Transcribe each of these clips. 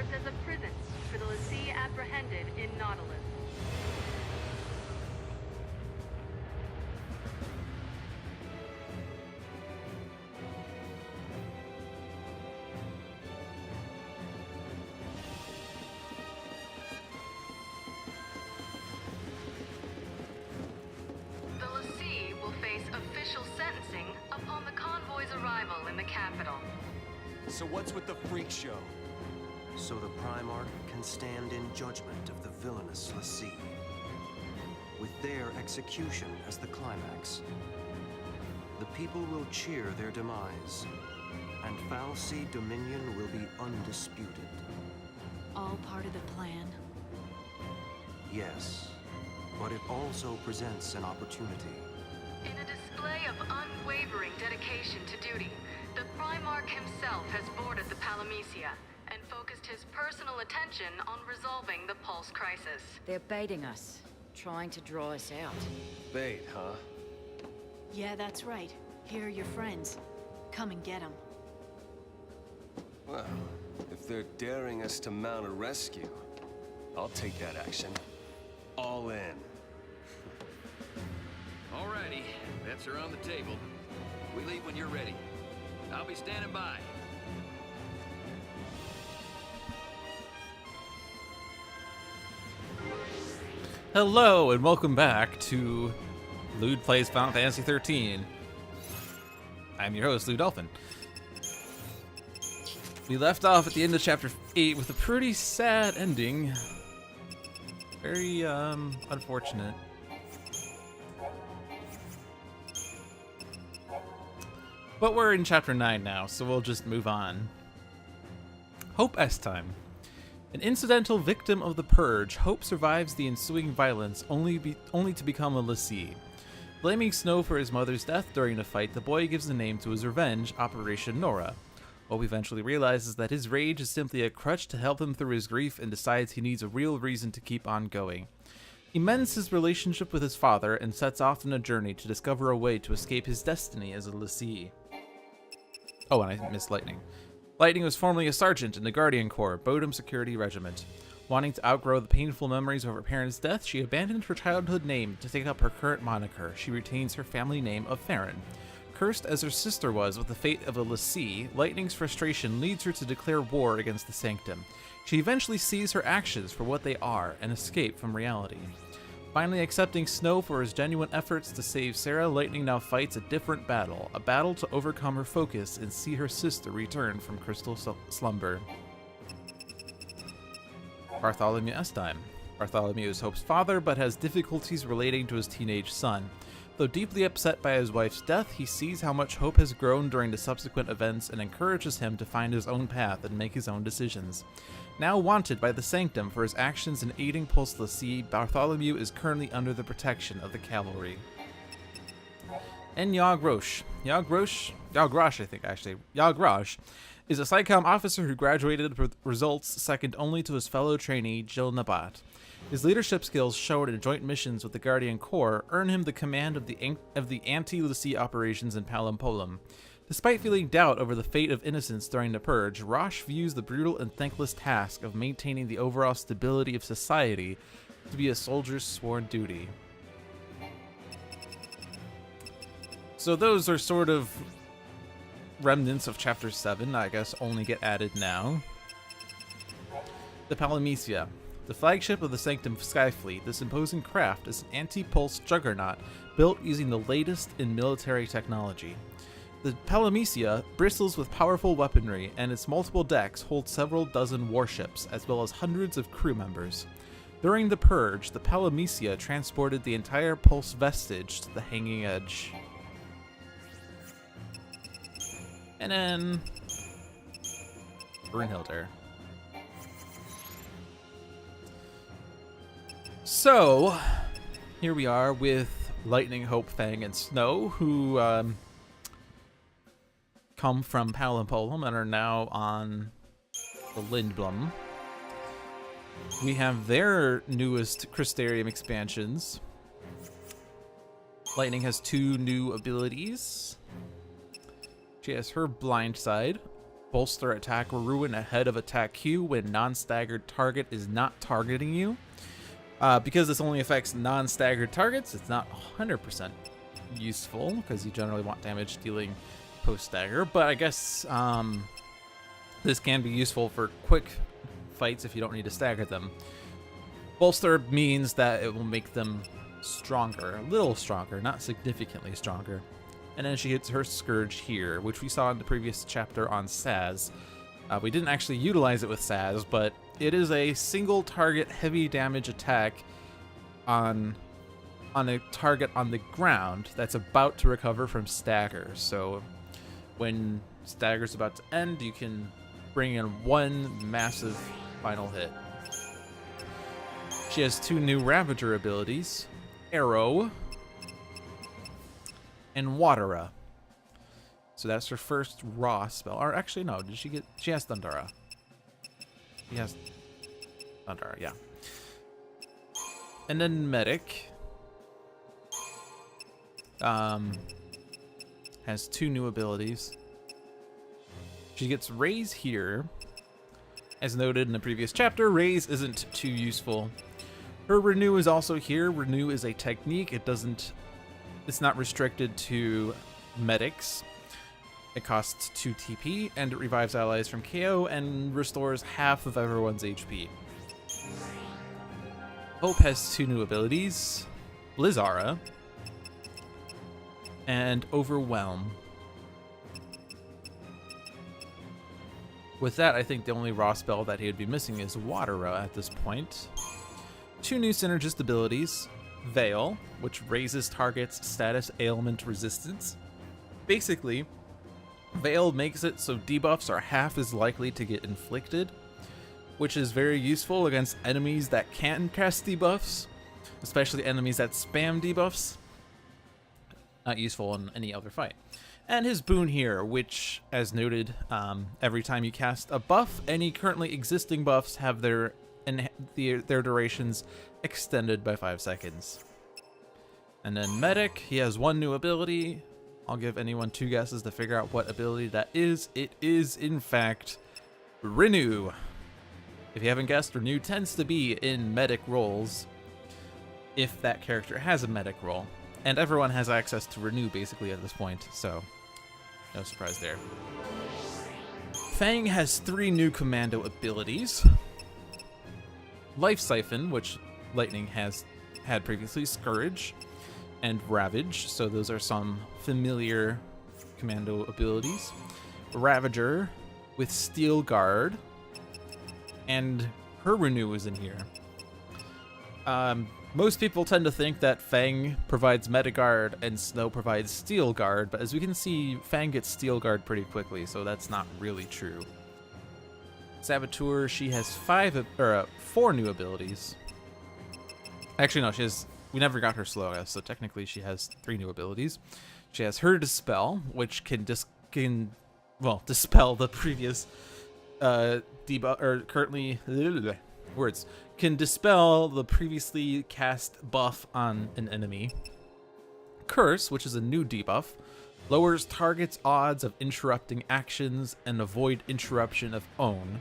served as a prison for the l'Cie apprehended in Nautilus. The l'Cie will face official sentencing upon the convoy's arrival in the capital. So what's with the freak show? So the Primarch can stand in judgment of the villainous l'Cie, with their execution as the climax. The people will cheer their demise, and fal'Cie dominion will be undisputed. All part of the plan. Yes, but it also presents an opportunity. In a display of unwavering dedication to duty, the Primarch himself has boarded the Palamecia and focused his personal attention on resolving the Pulse crisis. They're baiting us, trying to draw us out. Bait, huh? Yeah, that's right. Here are your friends. Come and get them. Well, if they're daring us to mount a rescue, I'll take that action. All in. Alrighty, bets are on the table. We leave when you're ready. I'll be standing by. Hello, and welcome back to Lude Plays Final Fantasy 13. I'm your host, Lude Dolphin. We left off at the end of Chapter 8 with a pretty sad ending. Very, unfortunate. But we're in Chapter 9 now, so we'll just move on. Hope S time. An incidental victim of the Purge, Hope survives the ensuing violence only to become a l'Cie. Blaming Snow for his mother's death during the fight, the boy gives the name to his revenge, Operation Nora. Hope eventually realizes that his rage is simply a crutch to help him through his grief and decides he needs a real reason to keep on going. He mends his relationship with his father and sets off on a journey to discover a way to escape his destiny as a l'Cie. Oh, and I missed Lightning. Lightning was formerly a sergeant in the Guardian Corps, Bodum Security Regiment. Wanting to outgrow the painful memories of her parents' death, she abandoned her childhood name to take up her current moniker. She retains her family name of Farron. Cursed as her sister was with the fate of a l'Cie, Lightning's frustration leads her to declare war against the Sanctum. She eventually sees her actions for what they are and escape from reality. Finally accepting Snow for his genuine efforts to save Sarah, Lightning now fights a different battle, a battle to overcome her focus and see her sister return from crystal slumber. Bartholomew S time. Bartholomew is Hope's father, but has difficulties relating to his teenage son. Though deeply upset by his wife's death, he sees how much Hope has grown during the subsequent events and encourages him to find his own path and make his own decisions. Now wanted by the Sanctum for his actions in aiding Pulse l'Cie, Bartholomew is currently under the protection of the cavalry. And Yagrosh. Yagrosh is a SciComm officer who graduated with results second only to his fellow trainee, Jill Nabat. His leadership skills shown in joint missions with the Guardian Corps earn him the command of the anti-l'Cie operations in Palampolum. Despite feeling doubt over the fate of innocents during the Purge, Rosh views the brutal and thankless task of maintaining the overall stability of society to be a soldier's sworn duty. So those are sort of remnants of Chapter 7, I guess only get added now. The Palamecia. The flagship of the Sanctum Skyfleet, this imposing craft is an anti-pulse juggernaut built using the latest in military technology. The Palamecia bristles with powerful weaponry, and its multiple decks hold several dozen warships, as well as hundreds of crew members. During the Purge, the Palamecia transported the entire Pulse vestige to the Hanging Edge. And then Brunhilde. So, here we are with Lightning, Hope, Fang, and Snow, who come from Palampolum and are now on the Lindblum. We have their newest Crystarium expansions. Lightning has 2 new abilities. She has her blind side. bolster attack ruin ahead of attack Q when non-staggered target is not targeting you. Because this only affects non-staggered targets, it's not 100% useful because you generally want damage dealing post-stagger. But I guess this can be useful for quick fights if you don't need to stagger them. Bolster means that it will make them stronger, a little stronger, not significantly stronger. And then she hits her Scourge here, which we saw in the previous chapter on Saz. We didn't actually utilize it with Saz, but it is a single target heavy damage attack on a target on the ground that's about to recover from stagger. So when stagger's about to end, you can bring in one massive final hit. She has 2 new Ravager abilities, Arrow and Watera. So that's her first raw spell. Or actually, no, she has Thundara. She has Thundara, yeah. And then Medic has 2 new abilities. She gets Raise here. As noted in the previous chapter, Raise isn't too useful. Her Renew is also here. Renew is a technique. It's not restricted to medics. It costs 2 TP, and it revives allies from KO and restores half of everyone's HP. Hope has 2 new abilities, Blizzara and Overwhelm. With that, I think the only raw spell that he would be missing is Watera at this point. 2 new synergist abilities, Veil, which raises target's status ailment resistance. Basically, Veil makes it so debuffs are half as likely to get inflicted, which is very useful against enemies that can cast debuffs, especially enemies that spam debuffs. Not useful in any other fight. And his boon here, which, as noted, every time you cast a buff, any currently existing buffs have their durations extended by 5 seconds. And then Medic, he has 1 new ability. I'll give anyone 2 guesses to figure out what ability that is. It is, in fact, Renew. If you haven't guessed, Renew tends to be in Medic roles if that character has a Medic role. And everyone has access to Renew basically at this point, so no surprise there. Fang has 3 new commando abilities. Life Siphon, which Lightning has had previously, Scourge, and Ravage, so those are some familiar commando abilities. Ravager with Steel Guard, and her Renew is in here. Most people tend to think that Fang provides Metaguard and Snow provides Steel Guard, but as we can see, Fang gets Steel Guard pretty quickly, so that's not really true. Saboteur, she has 4 new abilities. Actually, no, we never got her Sloga, so technically she has 3 new abilities. She has her Dispel, which can dispel the previous debuff, or currently can dispel the previously cast buff on an enemy. Curse, which is a new debuff, lowers target's odds of interrupting actions and avoid interruption of own.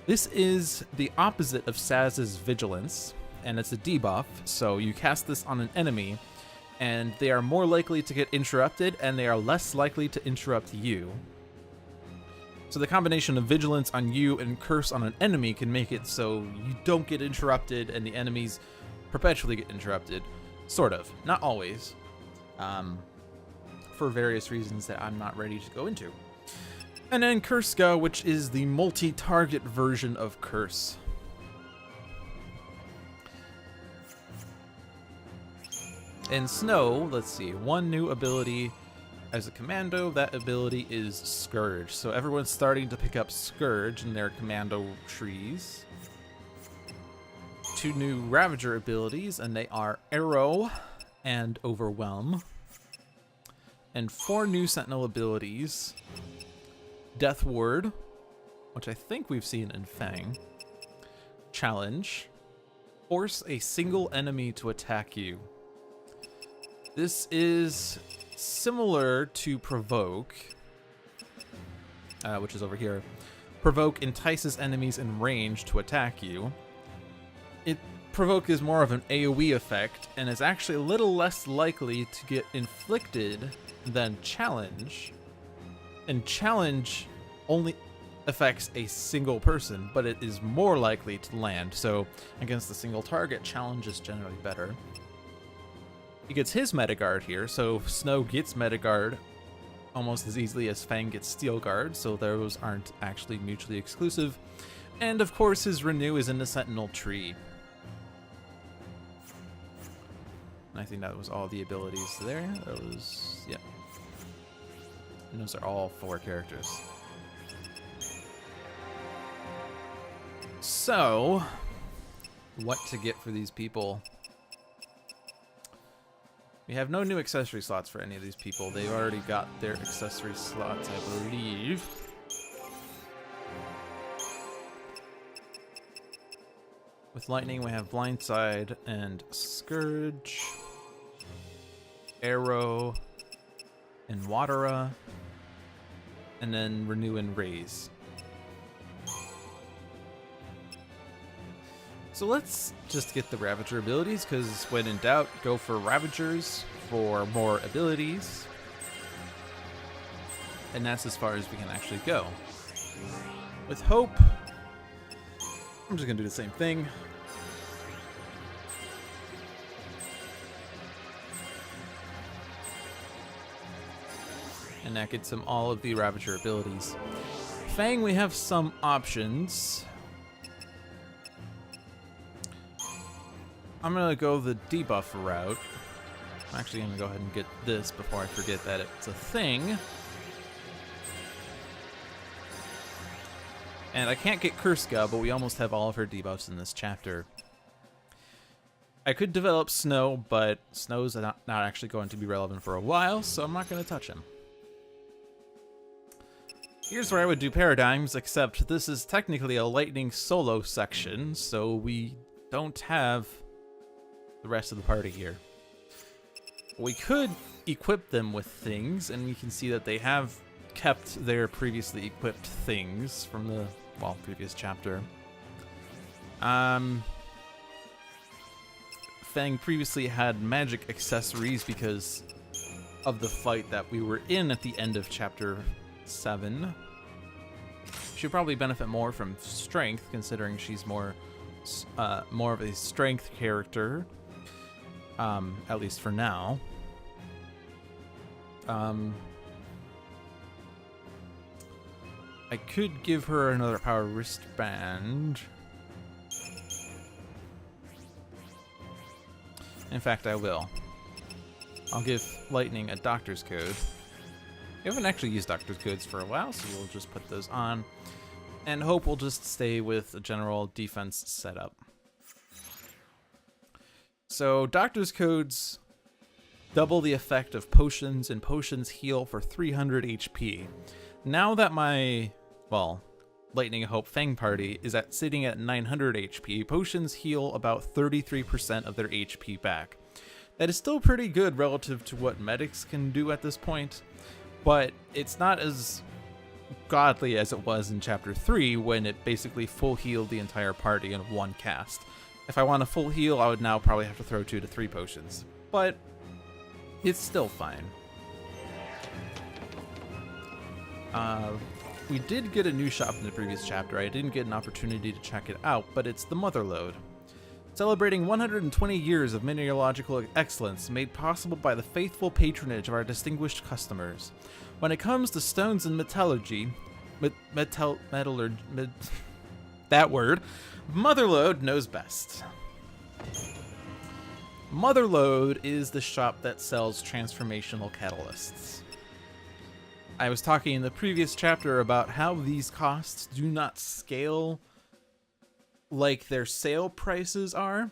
This is the opposite of Saz's Vigilance, and it's a debuff, so you cast this on an enemy, and they are more likely to get interrupted, and they are less likely to interrupt you. So the combination of Vigilance on you and Curse on an enemy can make it so you don't get interrupted and the enemies perpetually get interrupted. Sort of. Not always. For various reasons that I'm not ready to go into. And then Kurska, which is the multi-target version of Curse. And Snow, let's see, 1 new ability. As a commando, that ability is Scourge. So everyone's starting to pick up Scourge in their commando trees. 2 new Ravager abilities, and they are Arrow and Overwhelm. And 4 new Sentinel abilities. Death Ward, which I think we've seen in Fang. Challenge. Force a single enemy to attack you. This is similar to Provoke, which is over here. Provoke entices enemies in range to attack you. Provoke is more of an AoE effect, and is actually a little less likely to get inflicted than Challenge. And Challenge only affects a single person, but it is more likely to land. So against a single target, Challenge is generally better. He gets his Metaguard here, so Snow gets Metaguard almost as easily as Fang gets Steel Guard, so those aren't actually mutually exclusive. And of course his Renew is in the Sentinel tree. And I think that was all the abilities there. That was, yeah. And those are all 4 characters. So, what to get for these people? We have no new accessory slots for any of these people. They've already got their accessory slots, I believe. With Lightning, we have Blindside and Scourge, Arrow, and Watera, and then Renew and Raise. So let's just get the Ravager abilities, because when in doubt, go for Ravagers for more abilities. And that's as far as we can actually go. With Hope, I'm just going to do the same thing. And that gets him all of the Ravager abilities. Fang, we have some options. I'm going to go the debuff route. I'm actually going to go ahead and get this before I forget that it's a thing. And I can't get Kurska, but we almost have all of her debuffs in this chapter. I could develop Snow, but Snow's not actually going to be relevant for a while, so I'm not going to touch him. Here's where I would do Paradigms, except this is technically a Lightning solo section, so we don't have the rest of the party here. We could equip them with things, and we can see that they have kept their previously equipped things from the, well, previous chapter. Fang previously had magic accessories because of the fight that we were in at the end of chapter 7. She'd probably benefit more from strength, considering she's more of a strength character. At least for now. I could give her another power wristband. In fact, I will. I'll give Lightning a Doctor's Code. We haven't actually used Doctor's Codes for a while, so we'll just put those on. And Hope will just stay with a general defense setup. So Doctor's Codes double the effect of potions, and potions heal for 300 HP. Now that my, well, Lightning Hope Fang party is sitting at 900 HP, potions heal about 33% of their HP back. That is still pretty good relative to what medics can do at this point, but it's not as godly as it was in chapter 3 when it basically full healed the entire party in one cast. If I want a full heal, I would now probably have to throw 2 to 3 potions, but it's still fine. We did get a new shop in the previous chapter. I didn't get an opportunity to check it out, but it's the Motherlode. Celebrating 120 years of mineralogical excellence made possible by the faithful patronage of our distinguished customers. When it comes to stones and metallurgy, that word, Motherlode knows best. Motherlode is the shop that sells transformational catalysts. I was talking in the previous chapter about how these costs do not scale like their sale prices are.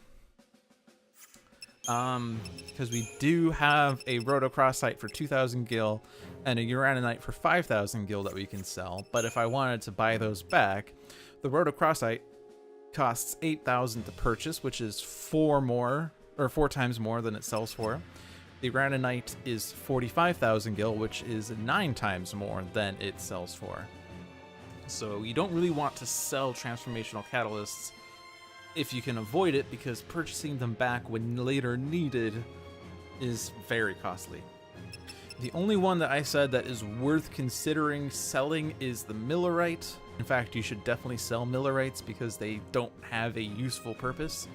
Because we do have a Rotocrossite for 2,000 gil and a Uraninite for 5,000 gil that we can sell. But if I wanted to buy those back, the Rotocrossite costs 8,000 to purchase, which is 4 times more than it sells for. The Uraninite is 45,000 gil, which is 9 times more than it sells for. So you don't really want to sell transformational catalysts if you can avoid it, because purchasing them back when later needed is very costly. The only one that I said that is worth considering selling is the Millerite. In fact, you should definitely sell Millerites because they don't have a useful purpose.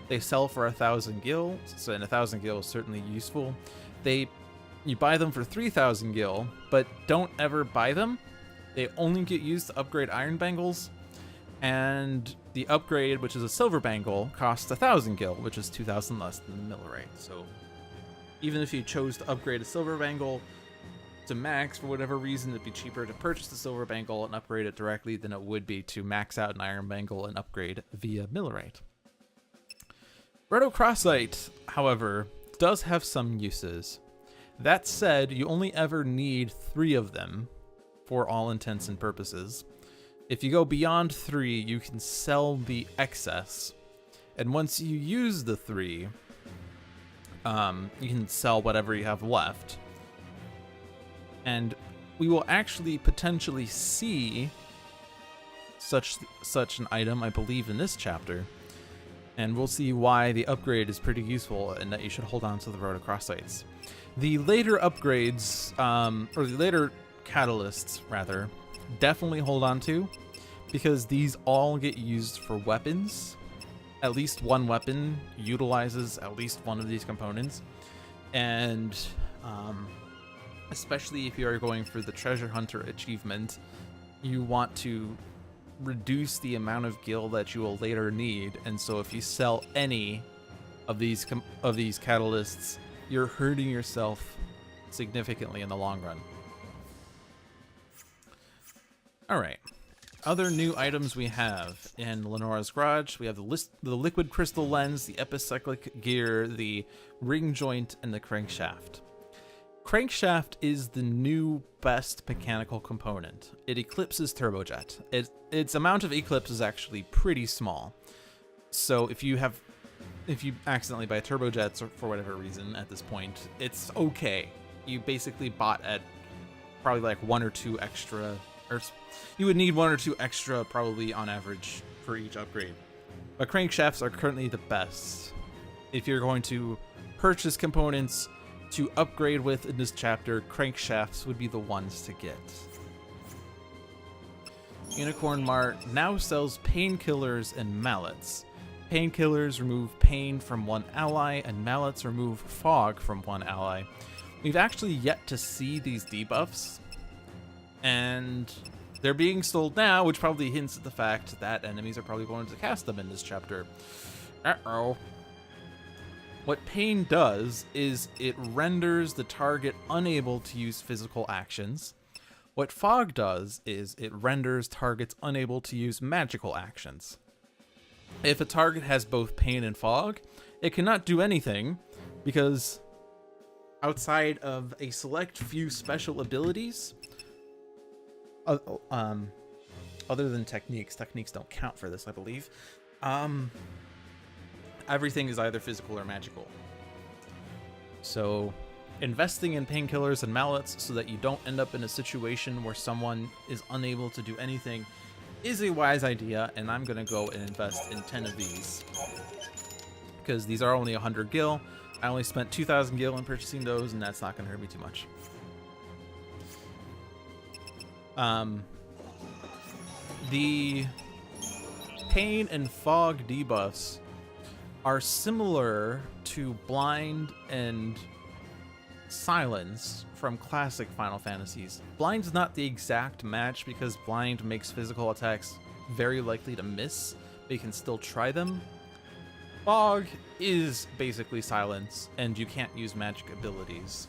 They sell for 1,000 gil, so and 1,000 gil is certainly useful. You buy them for 3,000 gil, but don't ever buy them. They only get used to upgrade iron bangles, and the upgrade, which is a silver bangle, costs 1,000 gil, which is 2,000 less than the Millerite. So even if you chose to upgrade a silver bangle to max for whatever reason, it'd be cheaper to purchase the silver bangle and upgrade it directly than it would be to max out an iron bangle and upgrade via Millerite. Rhodocrossite, however, does have some uses. That said, you only ever need 3 of them for all intents and purposes. If you go beyond 3, you can sell the excess. And once you use the 3, you can sell whatever you have left. And we will actually potentially see such an item, I believe, in this chapter. And we'll see why the upgrade is pretty useful and that you should hold on to the rhodocrossites. The later upgrades, or the later catalysts, rather, definitely hold on to, because these all get used for weapons. At least one weapon utilizes at least one of these components. And especially if you are going for the treasure hunter achievement, you want to reduce the amount of gil that you will later need. And so if you sell any of these catalysts, you're hurting yourself significantly in the long run. All right. Other new items we have in Lenora's Garage. We have the liquid crystal lens, the epicyclic gear, the ring joint, and the crankshaft. Crankshaft is the new best mechanical component. It eclipses turbojet. Its amount of eclipse is actually pretty small. So if you accidentally buy turbojets or for whatever reason at this point, it's okay. You basically bought at probably like 1 or 2 extra, or you would need 1 or 2 extra probably on average for each upgrade. But crankshafts are currently the best. If you're going to purchase components to upgrade with in this chapter, crankshafts would be the ones to get. Unicorn Mart now sells painkillers and mallets. Painkillers remove pain from one ally, and mallets remove fog from one ally. We've actually yet to see these debuffs, and they're being sold now, which probably hints at the fact that enemies are probably going to cast them in this chapter. Uh-oh. What pain does is it renders the target unable to use physical actions. What fog does is it renders targets unable to use magical actions. If a target has both pain and fog, it cannot do anything because outside of a select few special abilities, other than techniques don't count for this, I believe. Everything is either physical or magical. So investing in painkillers and mallets so that you don't end up in a situation where someone is unable to do anything is a wise idea, and I'm gonna go and invest in 10 of these because these are only 100 gil. I only spent 2,000 gil in purchasing those, and that's not gonna hurt me too much. The pain and fog debuffs are similar to blind and silence from classic Final Fantasies. Blind's not the exact match because blind makes physical attacks very likely to miss, but you can still try them. Fog is basically silence, and you can't use magic abilities.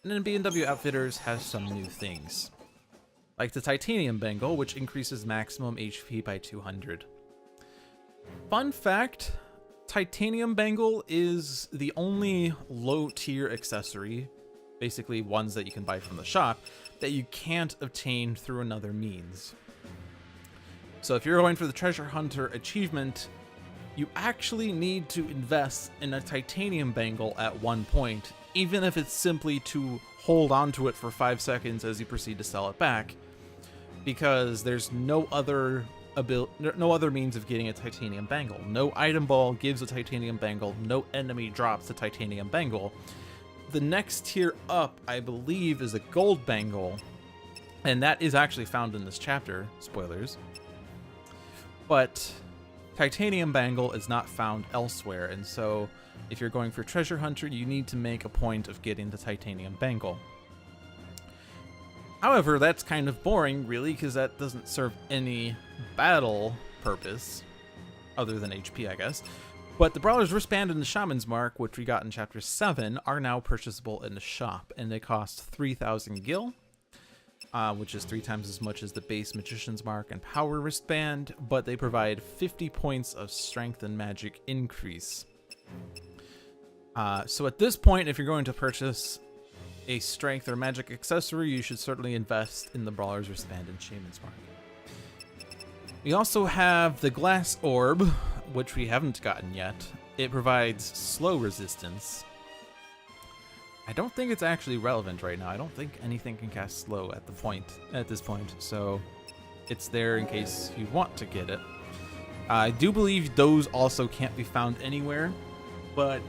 And then B&W Outfitters has some new things, like the Titanium Bangle, which increases maximum HP by 200. Fun fact, Titanium Bangle is the only low-tier accessory, basically ones that you can buy from the shop, that you can't obtain through another means. So if you're going for the Treasure Hunter achievement, you actually need to invest in a Titanium Bangle at one point, even if it's simply to hold on to it for 5 seconds as you proceed to sell it back, because there's no other means of getting a titanium bangle. No item ball gives a titanium bangle. No enemy drops a titanium bangle. The next tier up, I believe, is a gold bangle, and that is actually found in this chapter. Spoilers. But titanium bangle is not found elsewhere, and so if you're going for treasure hunter, you need to make a point of getting the titanium bangle. However, that's kind of boring, really, because that doesn't serve any battle purpose, other than HP, I guess. But the Brawler's Wristband and the Shaman's Mark, which we got in Chapter 7, are now purchasable in the shop, and they cost 3,000 gil, which is 3 times as much as the base Magician's Mark and Power Wristband, but they provide 50 points of strength and magic increase. So at this point, if you're going to purchase a strength or magic accessory, you should certainly invest in the Brawler's Wristband and Shaman's Mark. We also have the Glass Orb, which we haven't gotten yet. It provides slow resistance. I don't think it's actually relevant right now. I don't think anything can cast slow at this point, so it's there in case you want to get it. I do believe those also can't be found anywhere, but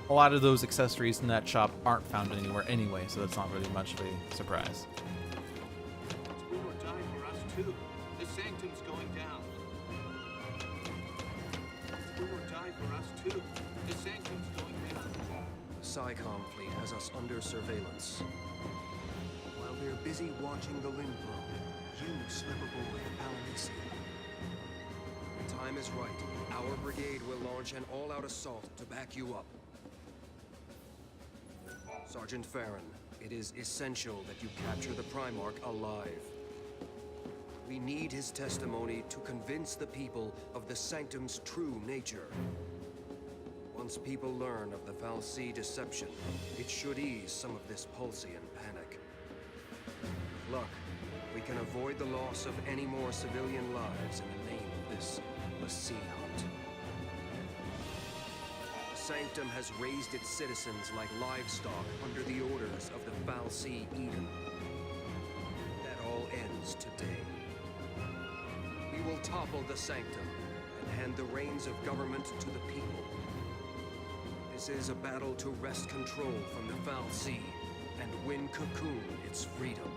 a lot of those accessories in that shop aren't found anywhere anyway, so that's not really much of a surprise. It's win or die for us too. The sanctum's going down. It's win or die for us too. The sanctum's going down. The Psycom fleet has us under surveillance. While we're busy watching the limb grow, you slip aboard the Palamisi. The time is right. Our brigade will launch an all-out assault to back you up. Sergeant Farron, it is essential that you capture the Primarch alive. We need his testimony to convince the people of the Sanctum's true nature. Once people learn of the Fal'Cie deception, it should ease some of this Pulsian panic. With luck, we can avoid the loss of any more civilian lives in the name of this Lassie hunt. The Sanctum has raised its citizens like livestock under the orders of the Fal'Cie Eden. That all ends today. We will topple the Sanctum and hand the reins of government to the people. This is a battle to wrest control from the Fal'Cie and win Cocoon its freedom.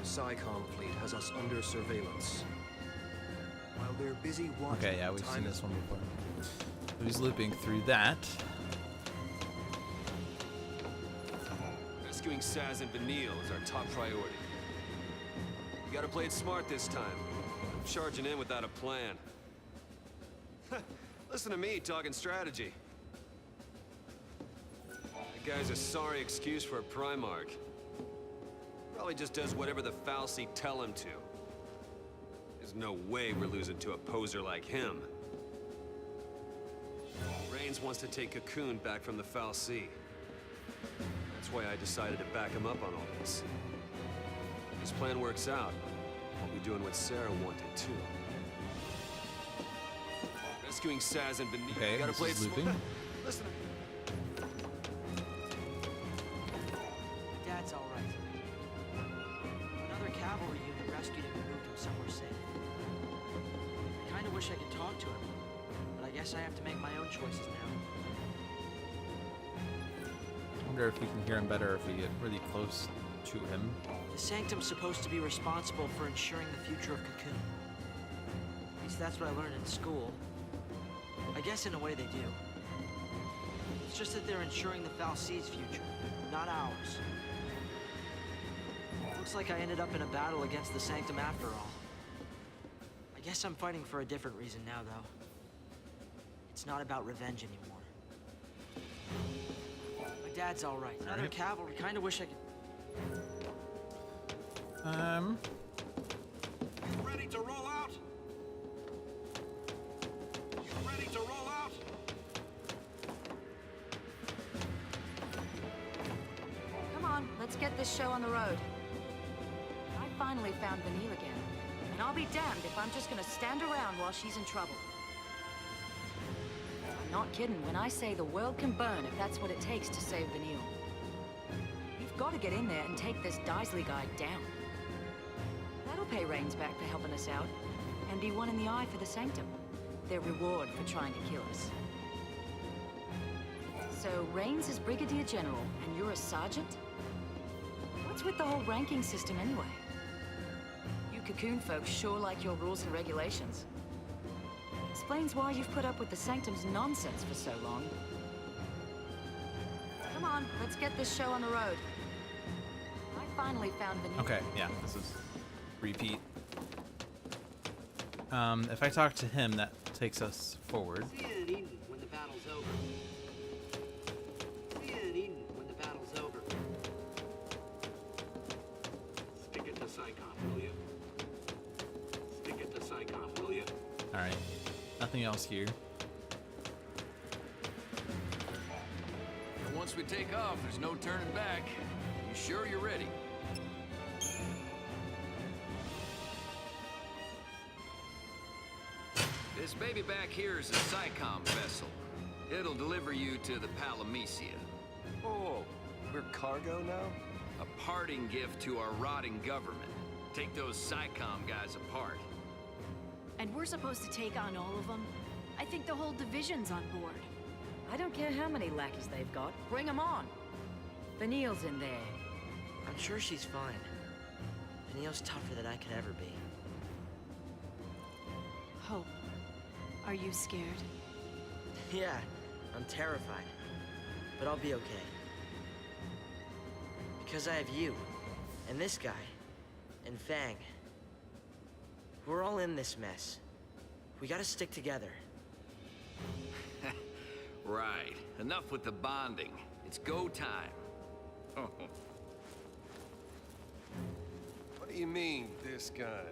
The Psycom fleet has us under surveillance. While we're busy watching... Okay, yeah, we've seen this one before. He's looping through that. Rescuing Saz and Vanille is our top priority. We gotta play it smart this time. I'm charging in without a plan. Listen to me talking strategy. That guy's a sorry excuse for a Primarch. Probably just does whatever the Fal'Cie tell him to. There's no way we're losing to a poser like him. Reigns wants to take Cocoon back from the Fal'Cie. That's why I decided to back him up on all this. If his plan works out, I'll be doing what Sarah wanted too. Rescuing Saz and Vanille. Okay, Gotta this play is it looping. smart. Listen. Dad's all right. Another cavalry unit rescued him and moved him somewhere safe. I kind of wish I could talk to him, but I guess I have to make my own choices now. I wonder if we can hear him better if we get really close to him. The Sanctum's supposed to be responsible for ensuring the future of Cocoon. At least that's what I learned in school. I guess in a way they do. It's just that they're ensuring the Fal'Cie's future, not ours. Looks like I ended up in a battle against the Sanctum after all. I guess I'm fighting for a different reason now, though. It's not about revenge anymore. My dad's all right. Another cavalry. Kind of wish I could... Ready to roll out? You ready to roll out? Come on, let's get this show on the road. I finally found Vanille again, and I'll be damned if I'm just gonna stand around while she's in trouble. I'm not kidding when I say the world can burn if that's what it takes to save Vanille. We've got to get in there and take this Daisley guy down. That'll pay Rains back for helping us out, and be one in the eye for the Sanctum. Their reward for trying to kill us. So, Rains is Brigadier General, and you're a Sergeant? What's with the whole ranking system anyway? You Cocoon folks sure like your rules and regulations. Explains why you've put up with the Sanctum's nonsense for so long. Come on, let's get this show on the road. I finally found Vanille. Okay, yeah, this is repeat. If I talk to him, that takes us forward. See you in Eden when the battle's over. See you in Eden when the battle's over. Stick it to Psycom, will you? Stick it to Psycom, will you? Alright, nothing else here. And once we take off, there's no turning back. You sure you're ready? This baby back here is a Psycom vessel. It'll deliver you to the Palamecia. Oh, we're cargo now? A parting gift to our rotting government. Take those Psycom guys apart. And we're supposed to take on all of them? I think the whole division's on board. I don't care how many lackeys they've got. Bring them on. Vanille's in there. I'm sure she's fine. Vanille's tougher than I could ever be. Hope, are you scared? Yeah, I'm terrified. But I'll be okay. Because I have you, and this guy, and Fang. We're all in this mess. We gotta stick together. Right. Enough with the bonding. It's go time. What do you mean, this guy?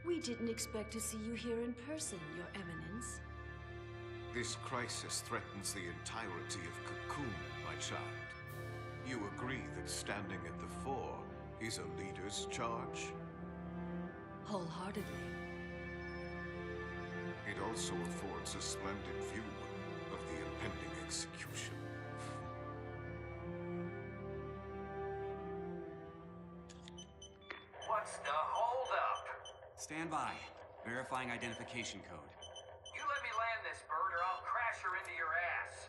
We didn't expect to see you here in person, Your Eminence. This crisis threatens the entirety of Cocoon, my child. You agree that standing at the fore is a leader's charge? Wholeheartedly. It also affords a splendid view of the impending execution. What's the holdup? Stand by. Verifying identification code. You let me land this bird or I'll crash her into your ass.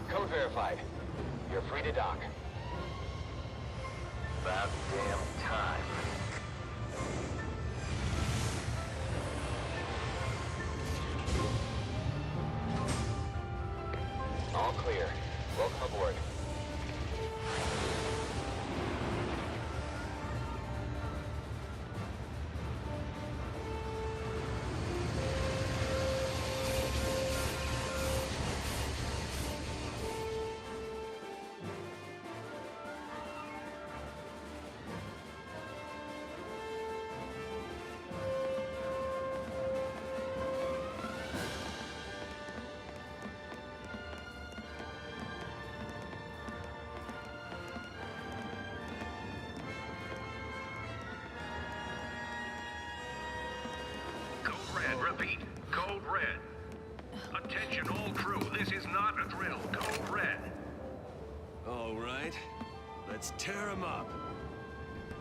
Code verified. You're free to dock. About damn time. All clear. Welcome aboard. Repeat, code red. Attention all crew, this is not a drill. Code red. All right, let's tear him up.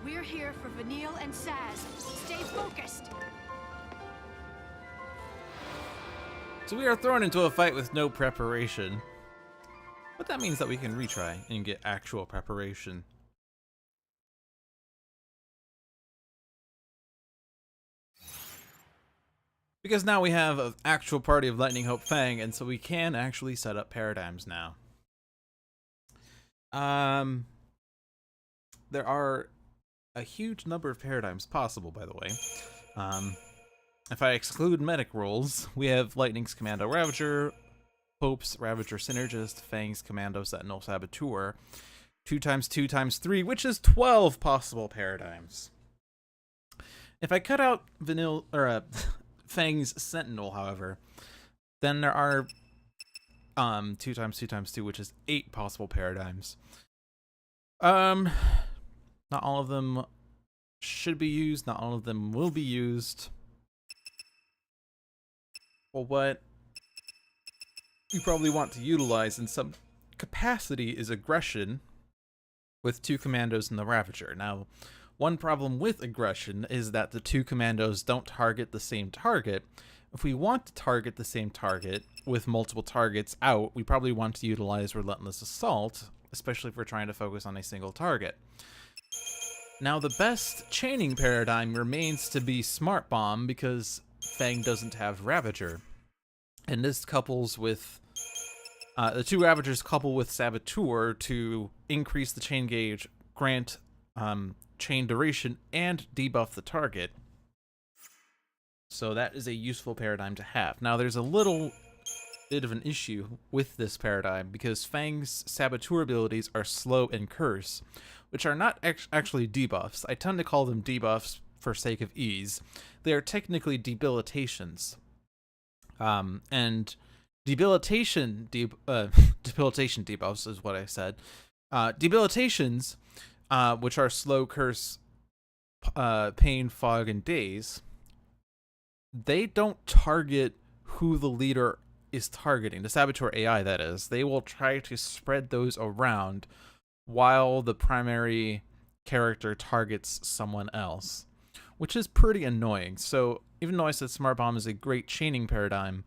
We're here for Vanille and Saz. Stay focused. So we are thrown into a fight with no preparation. But that means that we can retry and get actual preparation. Because now we have an actual party of Lightning Hope Fang, and so we can actually set up paradigms now. There are a huge number of paradigms possible, by the way. If I exclude medic roles, we have Lightning's Commando Ravager, Hope's Ravager Synergist, Fang's Commando Sentinel Saboteur, 2x2x3, which is 12 possible paradigms. If I cut out Fang's Sentinel, however, then there are 2x2x2, which is 8 possible paradigms. Not all of them should be used, not all of them will be used. Well, what you probably want to utilize in some capacity is aggression with 2 commandos and the Ravager. Now, one problem with aggression is that the 2 commandos don't target the same target. If we want to target the same target with multiple targets out, we probably want to utilize Relentless Assault, especially if we're trying to focus on a single target. Now, the best chaining paradigm remains to be Smart Bomb because Fang doesn't have Ravager. And this couples with the 2 Ravagers couple with Saboteur to increase the chain gauge, grant chain duration, and debuff the target. So that is a useful paradigm to have. Now, there's a little bit of an issue with this paradigm because Fang's Saboteur abilities are Slow and Curse, which are not actually debuffs. I tend to call them debuffs for sake of ease. They are technically debilitations. And debilitation debuffs is what I said. Debilitations, which are Slow, Curse, Pain, Fog, and Daze, they don't target who the leader is targeting, the Saboteur AI, that is. They will try to spread those around while the primary character targets someone else, which is pretty annoying. So even though I said Smart Bomb is a great chaining paradigm,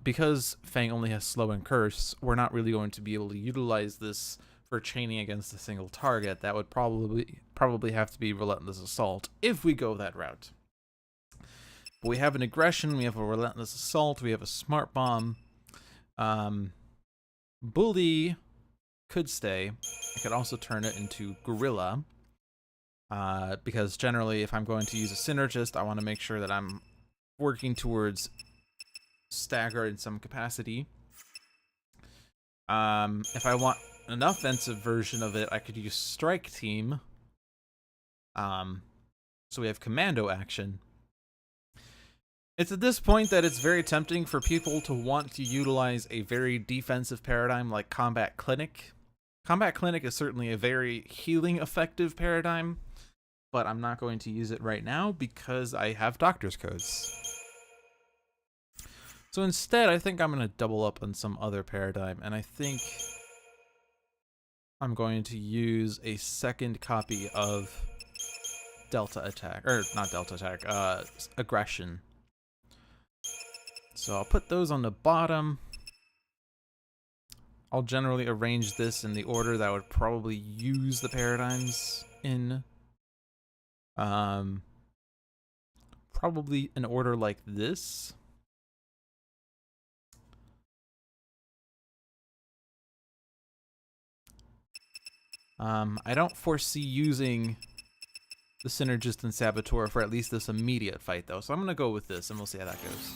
because Fang only has Slow and Curse, we're not really going to be able to utilize this for chaining against a single target. That would probably have to be Relentless Assault if we go that route. But we have an aggression, we have a Relentless Assault, we have a Smart Bomb. Bully could stay. I could also turn it into Gorilla. Because generally, if I'm going to use a Synergist, I want to make sure that I'm working towards Stagger in some capacity. If I want an offensive version of it, I could use Strike Team. So we have Commando action. It's at this point that it's very tempting for people to want to utilize a very defensive paradigm like Combat Clinic. Combat Clinic is certainly a very healing effective paradigm, but I'm not going to use it right now because I have Doctor's Codes. So instead, I think I'm going to double up on some other paradigm, and I think I'm going to use a second copy of Delta Attack, or not Delta Attack, Aggression. So I'll put those on the bottom. I'll generally arrange this in the order that I would probably use the paradigms in. Probably an order like this. I don't foresee using the Synergist and Saboteur for at least this immediate fight, though. So I'm going to go with this, and we'll see how that goes.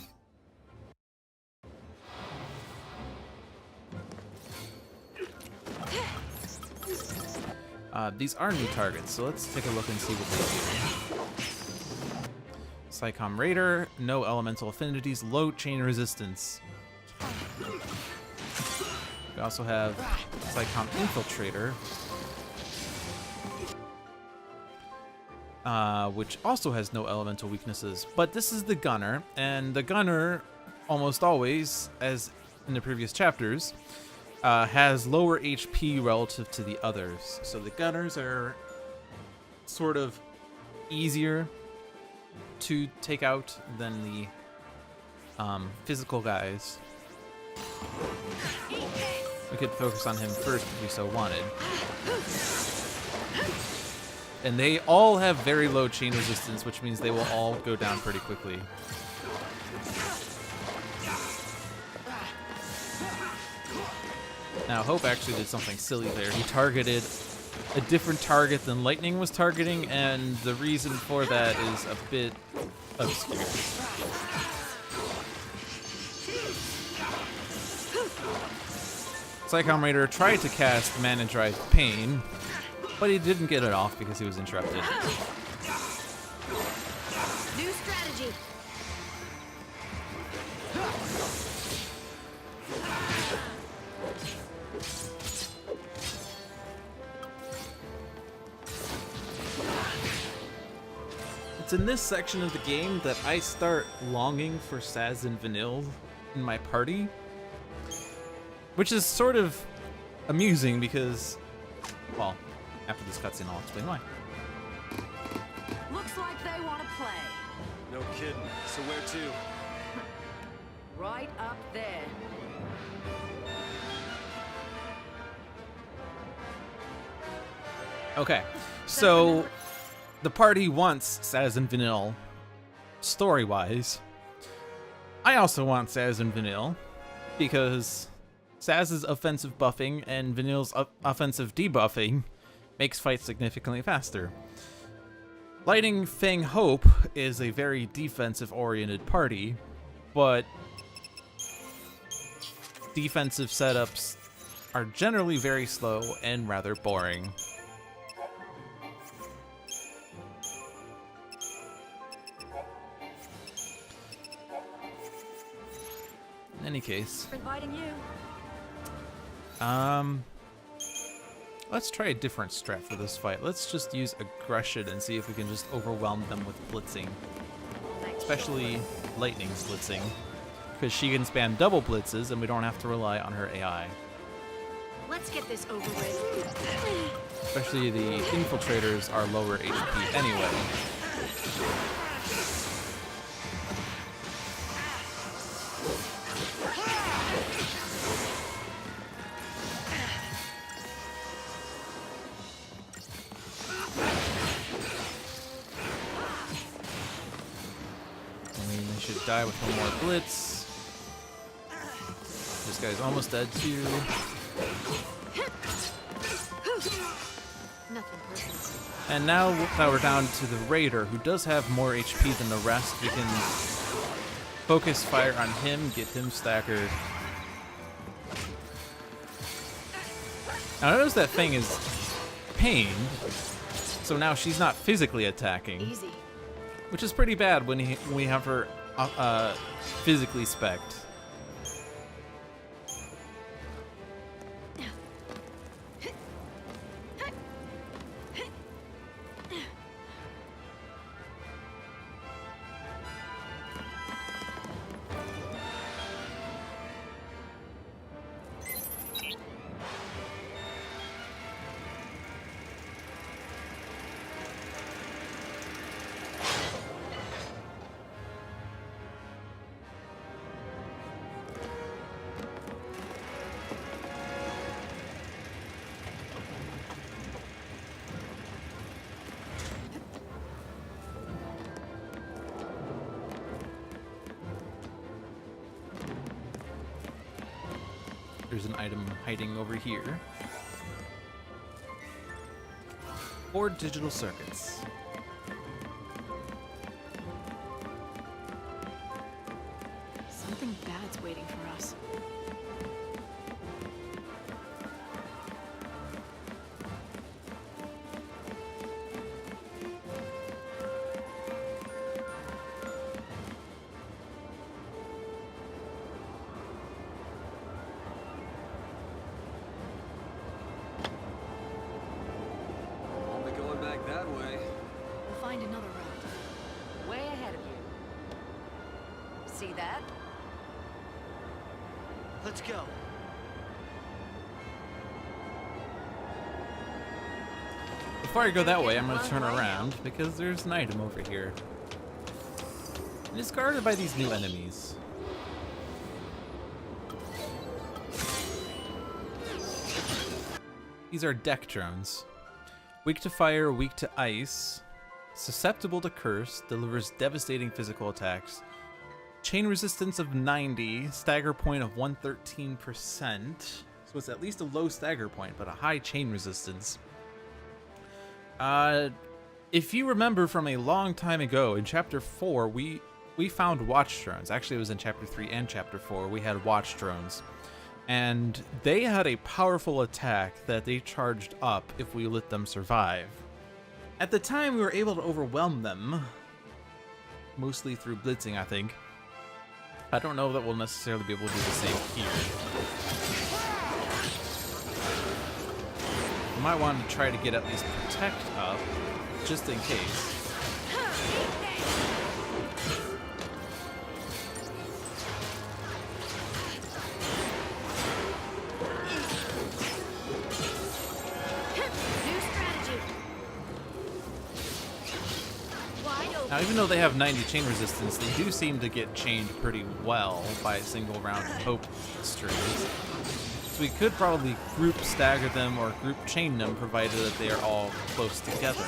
These are new targets, so let's take a look and see what they do. Psycom Raider, no elemental affinities, low chain resistance. We also have Psycom Infiltrator, which also has no elemental weaknesses. But this is the Gunner, and the Gunner, almost always, as in the previous chapters, has lower HP relative to the others. So the Gunners are sort of easier to take out than the physical guys. We could focus on him first if we so wanted. And they all have very low chain resistance, which means they will all go down pretty quickly. Now, Hope actually did something silly there. He targeted a different target than Lightning was targeting, and the reason for that is a bit obscure. Psychom Raider tried to cast Mana Drive Pain, but he didn't get it off because he was interrupted. New strategy. It's in this section of the game that I start longing for Saz and Vanille in my party, which is sort of amusing because, well, after this cutscene I'll explain why. Looks like they want to play. No kidding. So where to? Right up there. Okay, so the party wants Saz and Vanille, story-wise. I also want Saz and Vanille, because Saz's offensive buffing and Vanille's offensive debuffing makes fights significantly faster. Lightning Fang Hope is a very defensive-oriented party, but defensive setups are generally very slow and rather boring. In any case, Inviting you. let's try a different strat for this fight. Let's just use aggression and see if we can just overwhelm them with blitzing. Especially Lightning's blitzing, because she can spam double blitzes and we don't have to rely on her AI. Let's get this over with. Especially the infiltrators are lower HP anyway. Should die with one more blitz. This guy's almost dead too. Nothing personal. And now that we're down to the Raider, who does have more HP than the rest, we can focus fire on him, get him staggered. Now notice that thing is pained, so now she's not physically attacking. Easy. Which is pretty bad when we have her physically spec'd. There's an item hiding over here. 4 digital circuits. Something bad's waiting for us. That way. We'll find another route. Way ahead of you. See that? Let's go. Before I go that way, I'm going to turn around because there's an item over here. And it's guarded by these new enemies. These are deck drones. Weak to fire, weak to ice, susceptible to curse, delivers devastating physical attacks, chain resistance of 90, stagger point of 113%, so it's at least a low stagger point, but a high chain resistance. If you remember from a long time ago, in Chapter 4, we found watch drones. Actually, it was in Chapter 3 and Chapter 4. We had watch drones. And they had a powerful attack that they charged up if we let them survive. At the time, we were able to overwhelm them. Mostly through blitzing, I think. I don't know that we'll necessarily be able to do the same here. We might want to try to get at least protect up, just in case. Now, even though they have 90 chain resistance, they do seem to get chained pretty well by a single round of hope strings. So we could probably group stagger them or group chain them, provided that they are all close together.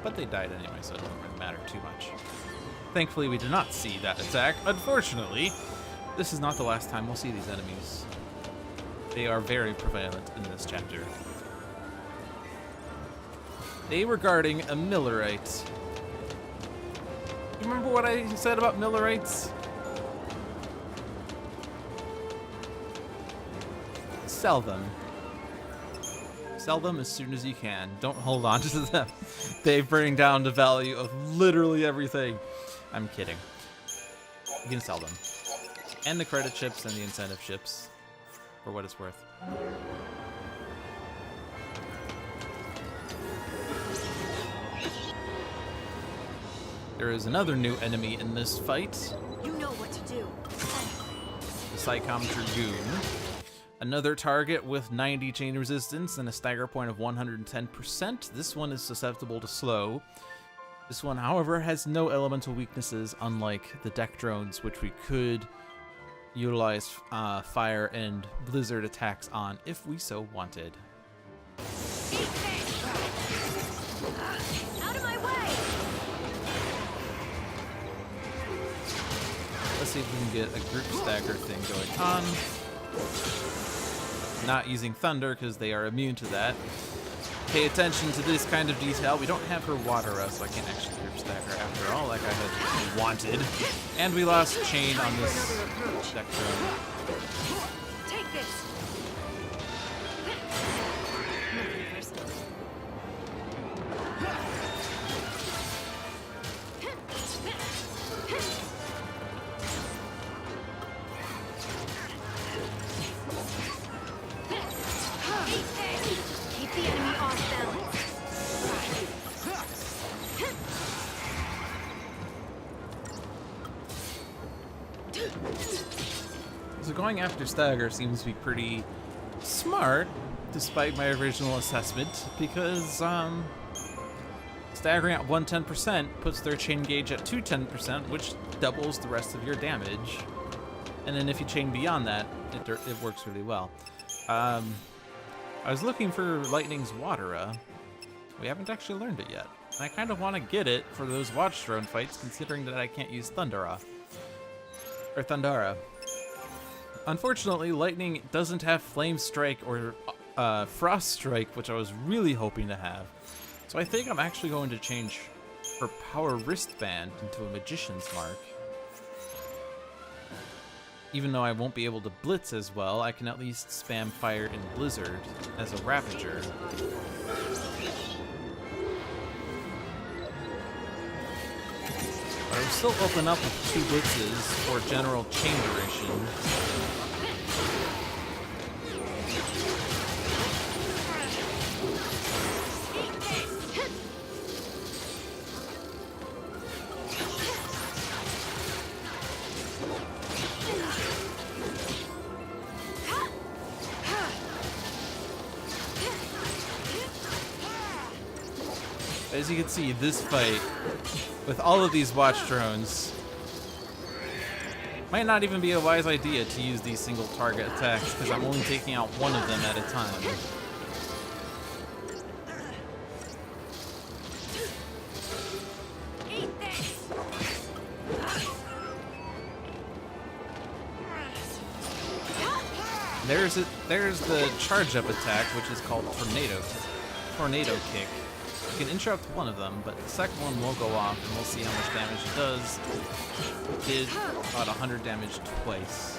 But they died anyway, so it doesn't really matter too much. Thankfully, we did not see that attack. Unfortunately, this is not the last time we'll see these enemies. They are very prevalent in this chapter. They were guarding a Millerite. You remember what I said about Millerites? Sell them. Sell them as soon as you can. Don't hold on to them. They bring down the value of literally everything. I'm kidding. You can sell them. And the credit chips and the incentive chips, for what it's worth. There is another new enemy in this fight. You know what to do. The Psychom Dragoon. Another target with 90 chain resistance and a stagger point of 110%. This one is susceptible to slow. This one, however, has no elemental weaknesses, unlike the deck drones, which we could utilize fire and blizzard attacks on if we so wanted. Out of my way! Let's see if we can get a group stagger thing going on. Not using thunder because they are immune to that. Pay attention to this kind of detail. We don't have her water us, so I can't actually group stagger after all like I had wanted. And we lost chain on this deck drone. Take this! Keep the enemy off balance. So going after stagger seems to be pretty smart, despite my original assessment, because staggering at 110% puts their chain gauge at 210%, which doubles the rest of your damage. And then if you chain beyond that, it works really well. I was looking for Lightning's Watera. We haven't actually learned it yet. And I kind of want to get it for those Watch Drone fights, considering that I can't use Thundara. Unfortunately, Lightning doesn't have Flame Strike or Frost Strike, which I was really hoping to have. So I think I'm actually going to change her Power Wristband into a Magician's Mark. Even though I won't be able to blitz as well, I can at least spam Fire and Blizzard as a Ravager. But I will still open up with 2 blitzes for general chain duration. As you can see, this fight, with all of these watch drones, might not even be a wise idea to use these single target attacks, because I'm only taking out one of them at a time. There's the charge up attack, which is called Tornado Kick. You can interrupt one of them, but the second one will go off, and we'll see how much damage it does. It did about 100 damage twice.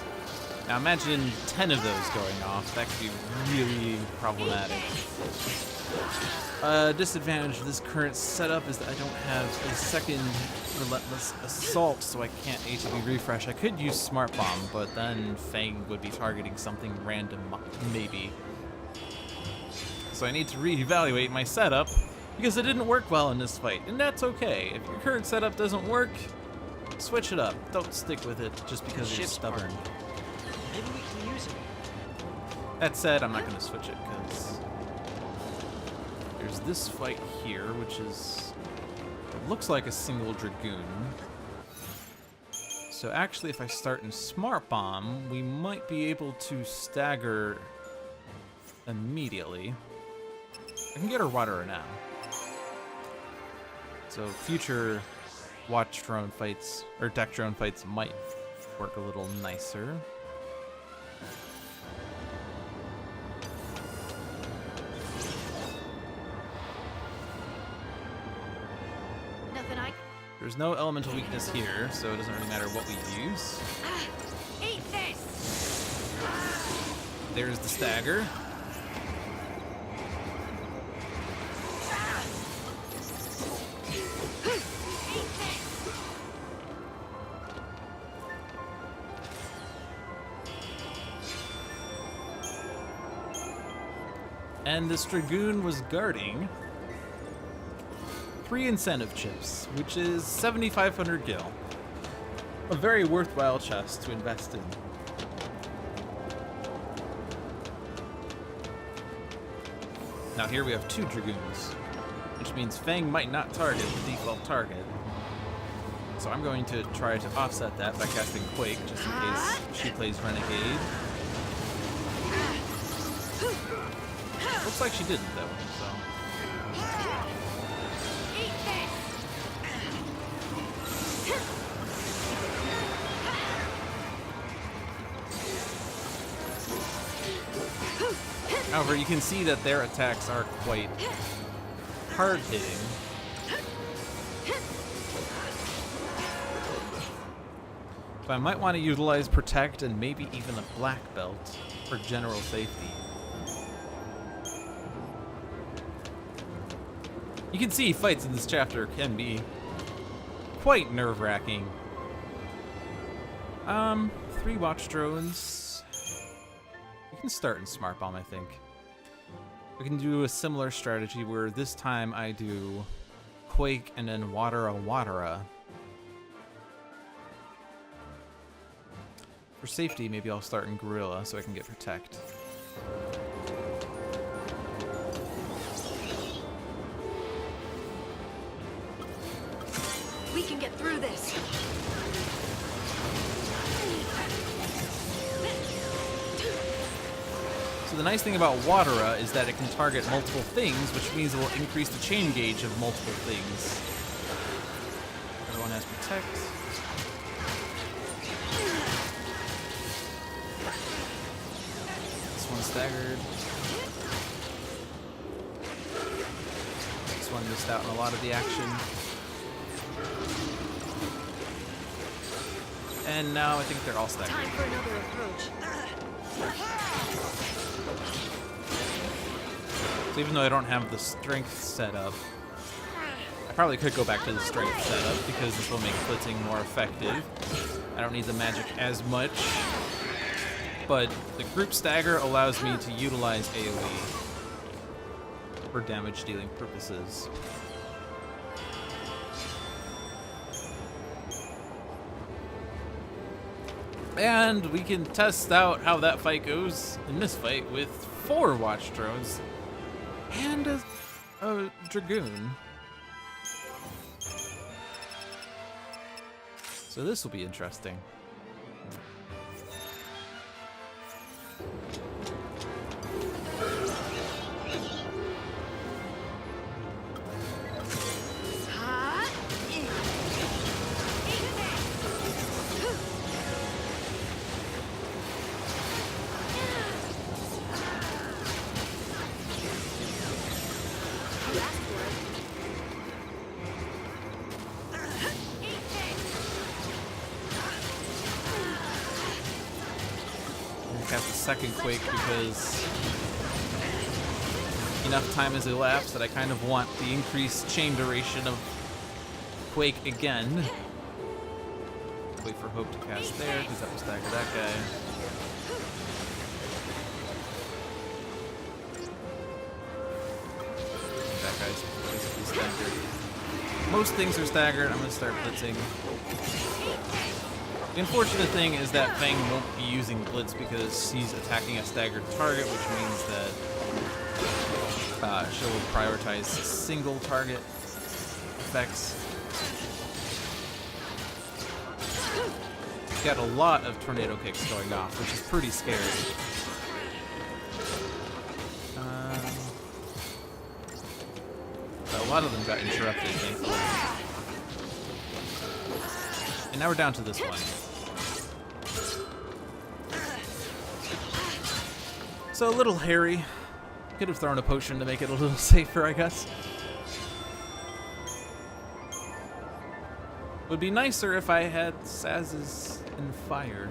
Now imagine 10 of those going off. That could be really problematic. Disadvantage of this current setup is that I don't have a second Relentless Assault, so I can't ATB refresh. I could use Smart Bomb, but then Fang would be targeting something random, maybe. So I need to reevaluate my setup, because it didn't work well in this fight, and that's okay. If your current setup doesn't work, switch it up. Don't stick with it just because you're stubborn. Maybe we can use it. That said, I'm not going to switch it, because there's this fight here, which is... It looks like a single Dragoon. So actually, if I start in Smart Bomb, we might be able to stagger immediately. I can get her Waterer now. So future Watch Drone fights, or Deck Drone fights, might work a little nicer. There's no elemental weakness here, so it doesn't really matter what we use. Eat this! There's the stagger. And this Dragoon was guarding 3 incentive chips, which is 7,500 gil. A very worthwhile chest to invest in. Now here we have 2 Dragoons, which means Fang might not target the default target. So I'm going to try to offset that by casting Quake, just in case she plays Renegade. Looks like she didn't, though, so... However, you can see that their attacks are quite hard-hitting. So I might want to utilize Protect and maybe even a Black Belt for general safety. You can see fights in this chapter can be quite nerve-wracking. 3 Watch Drones. We can start in Smart Bomb, I think. We can do a similar strategy where this time I do Quake and then Waterer. For safety, maybe I'll start in Gorilla so I can get Protect. We can get through this. So the nice thing about Waterer is that it can target multiple things, which means it will increase the chain gauge of multiple things. Everyone has Protect. This one's staggered. This one missed out on a lot of the action. And now I think they're all staggered. Time for another approach. So even though I don't have the strength set up, I probably could go back to the strength setup because this will make blitzing more effective. I don't need the magic as much, but the group stagger allows me to utilize AoE for damage dealing purposes. And we can test out how that fight goes in this fight with 4 Watch Drones and a Dragoon. So this will be interesting. second Quake because enough time has elapsed that I kind of want the increased chain duration of Quake again. Wait for Hope to cast there, because that will stagger that guy. That guy's basically staggered. Most things are staggered. I'm going to start blitzing. The unfortunate thing is that Fang won't be using Blitz because he's attacking a staggered target, which means that she'll prioritize single target effects. Got a lot of tornado kicks going off, which is pretty scary. But a lot of them got interrupted, thankfully. And now we're down to this one. So a little hairy. Could have thrown a potion to make it a little safer, I guess. Would be nicer if I had Saz's in fire.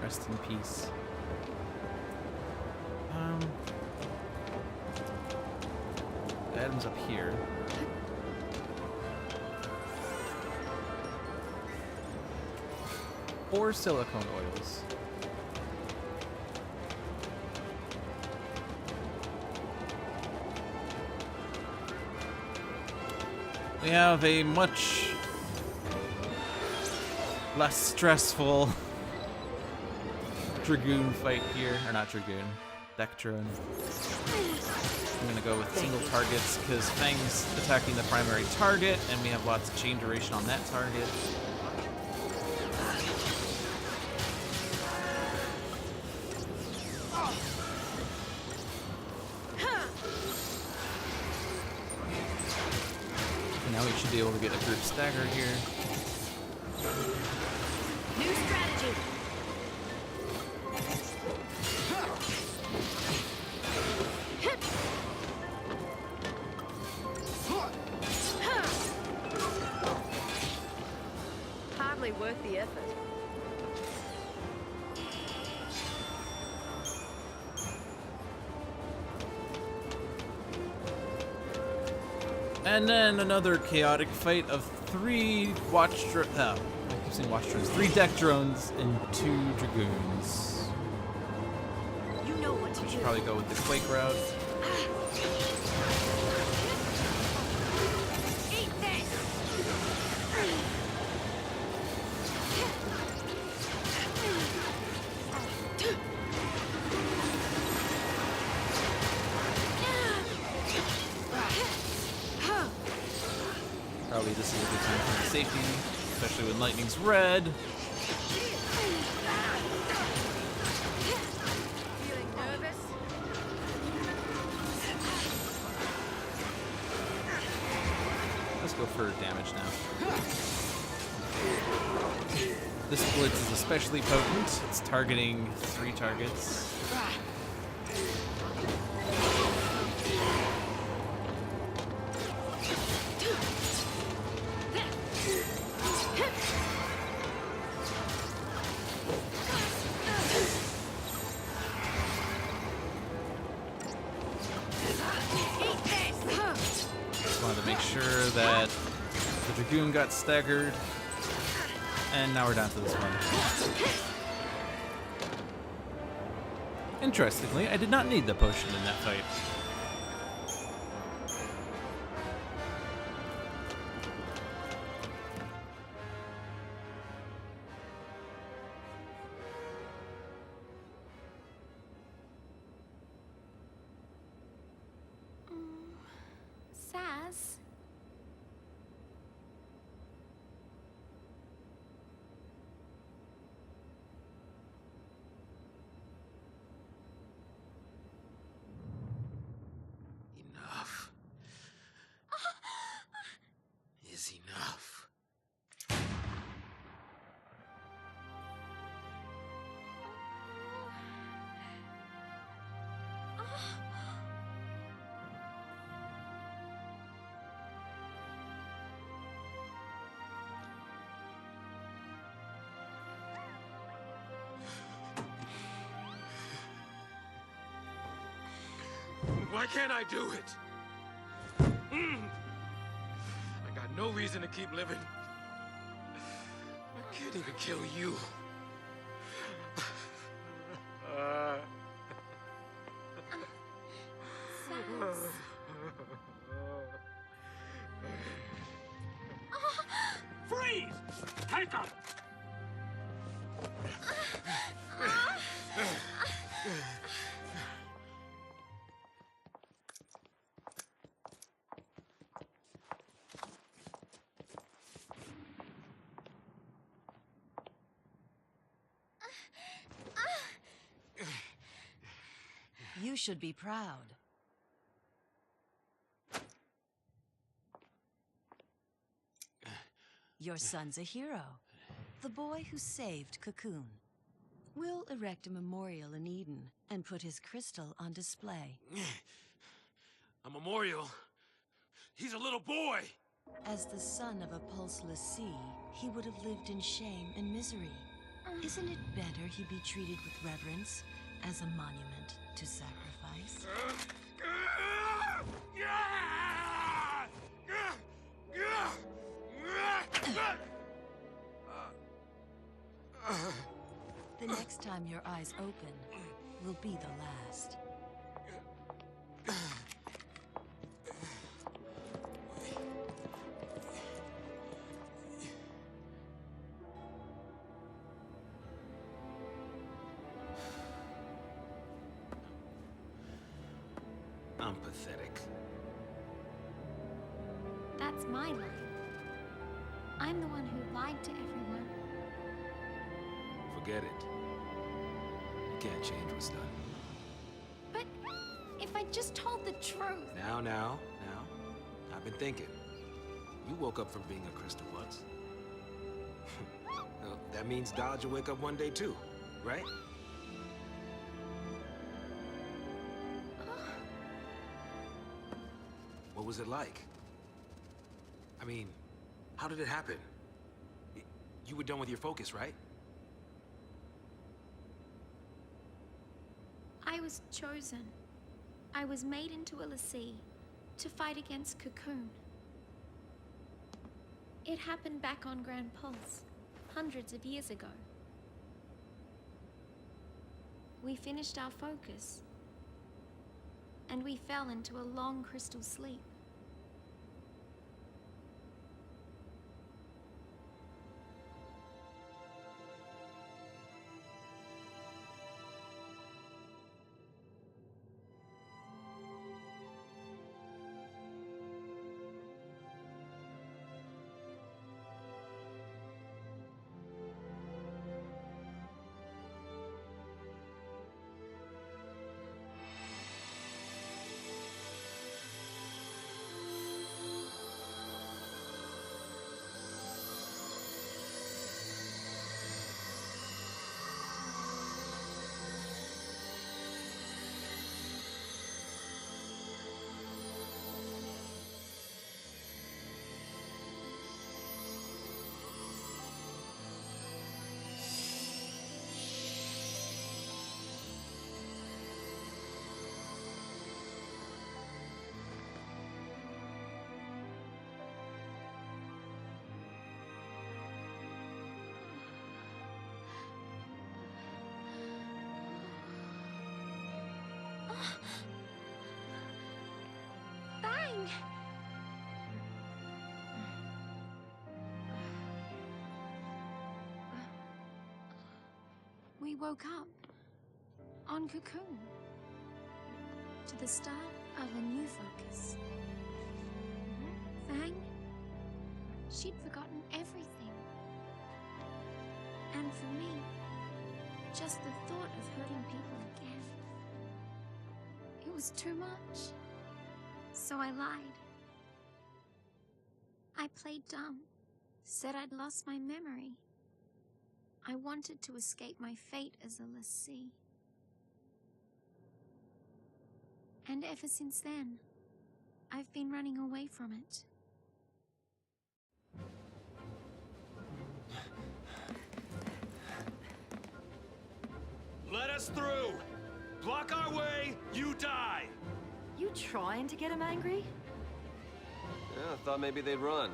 Rest in peace. The item's up here. Or silicone oils. We have a much less stressful Dragoon fight here. Or not Dragoon, Deck Drone. I'm gonna go with single targets because Fang's attacking the primary target and we have lots of chain duration on that target. Now we should be able to get a group stagger here. New strategy. Hardly worth the effort. And then another chaotic fight of 3 watch drones. I keep saying watch drones. 3 deck drones and 2 dragoons. You know what to do. Should probably go with the Quake route. Eat this. Probably this is a good time for the safety, especially when lightning's red. Feeling nervous? Let's go for damage now. This blitz is especially potent. It's targeting 3 targets. That the Dragoon got staggered, and now we're down to this one. Interestingly, I did not need the potion in that fight. Saz? Why can't I do it? I got no reason to keep living. I can't even kill you. Freeze! Take him! You should be proud. Your son's a hero. The boy who saved Cocoon. We'll erect a memorial in Eden and put his crystal on display. A memorial? He's a little boy! As the son of a pulseless sea, he would have lived in shame and misery. Isn't it better he be treated with reverence as a monument to sacrifice? The next time your eyes open will be the last. I'm pathetic. That's my line. I'm the one who lied to everyone. Forget it. You can't change what's done. But if I just told the truth... Now. I've been thinking. You woke up from being a crystal once. Well, that means Dodge will wake up one day too, right? What was it like? I mean, how did it happen? You were done with your focus, right? I was chosen. I was made into a Lassie to fight against Cocoon. It happened back on Grand Pulse, hundreds of years ago. We finished our focus, and we fell into a long crystal sleep. Bang! We woke up on Cocoon to the start of a new focus. Fang, she'd forgotten everything. And for me, just the thought of hurting people again, it was too much. So I lied. I played dumb, said I'd lost my memory. I wanted to escape my fate as a Lassie. And ever since then, I've been running away from it. Let us through! Block our way, you die! You trying to get him angry? Yeah, I thought maybe they'd run.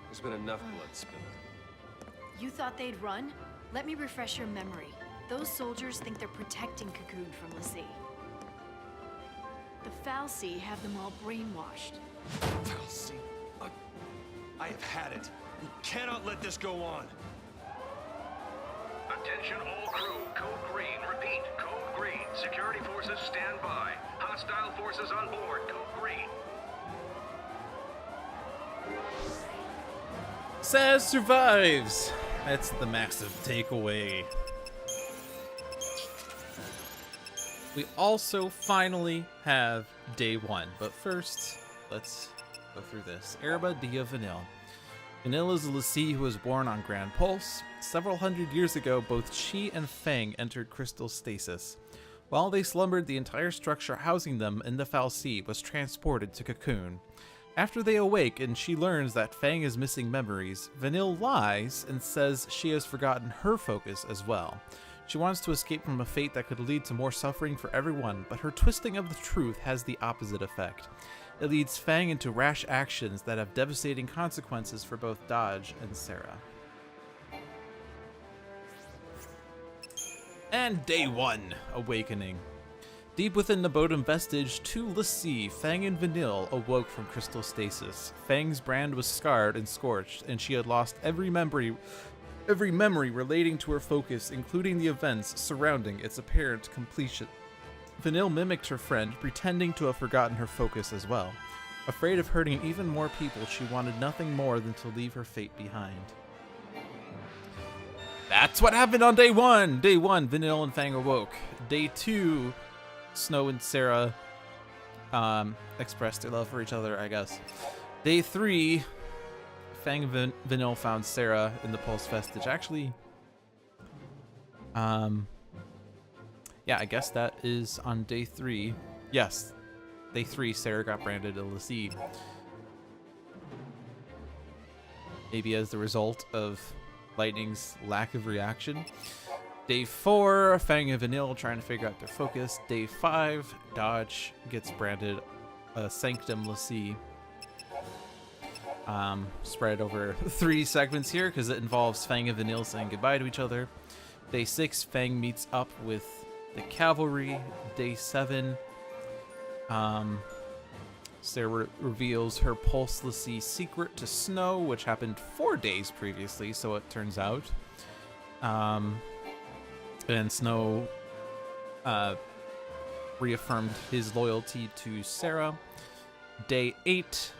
There's been enough blood spilled. You thought they'd run? Let me refresh your memory. Those soldiers think they're protecting Cocoon from Lassie. The Fal'Cie have them all brainwashed. Fal'Cie? I have had it. We cannot let this go on. Attention all crew, code green. Repeat, code green. Security forces stand by. Hostile forces on board, code green. Saz survives! That's the massive takeaway. We also finally have day 1, but first, let's go through this. Erba Dia Vanille. Vanille is a Lassie who was born on Grand Pulse. Several hundred years ago, both Chi and Fang entered crystal stasis. While they slumbered, the entire structure housing them in the Fal'Cie was transported to Cocoon. After they awake and she learns that Fang is missing memories, Vanille lies and says she has forgotten her focus as well. She wants to escape from a fate that could lead to more suffering for everyone, but her twisting of the truth has the opposite effect. It leads Fang into rash actions that have devastating consequences for both Dodge and Sarah. And day 1, Awakening. Deep within the Bodum vestige, 2 Lassie, Fang and Vanille, awoke from crystal stasis. Fang's brand was scarred and scorched, and she had lost every memory relating to her focus, including the events surrounding its apparent completion. Vanille mimicked her friend, pretending to have forgotten her focus as well. Afraid of hurting even more people, she wanted nothing more than to leave her fate behind. That's what happened on day 1! Day 1, Vanille and Fang awoke. Day 2, Snow and Sarah expressed their love for each other, I guess. Day 3, Fang and Vanille found Sarah in the Pulse vestige. Actually, yeah, I guess that is on day 3. Yes, day 3, Sarah got branded a Lassie. Maybe as the result of Lightning's lack of reaction. Day 4, Fang and Vanille trying to figure out their focus. Day 5, Dodge gets branded a Sanctum Lassie. Spread over 3 segments here because it involves Fang and Vanille saying goodbye to each other. Day 6, Fang meets up with the cavalry. Day 7, Sarah reveals her Pulse Lassie secret to Snow, which happened 4 days previously, so it turns out. And Snow reaffirmed his loyalty to Sarah. Day 8,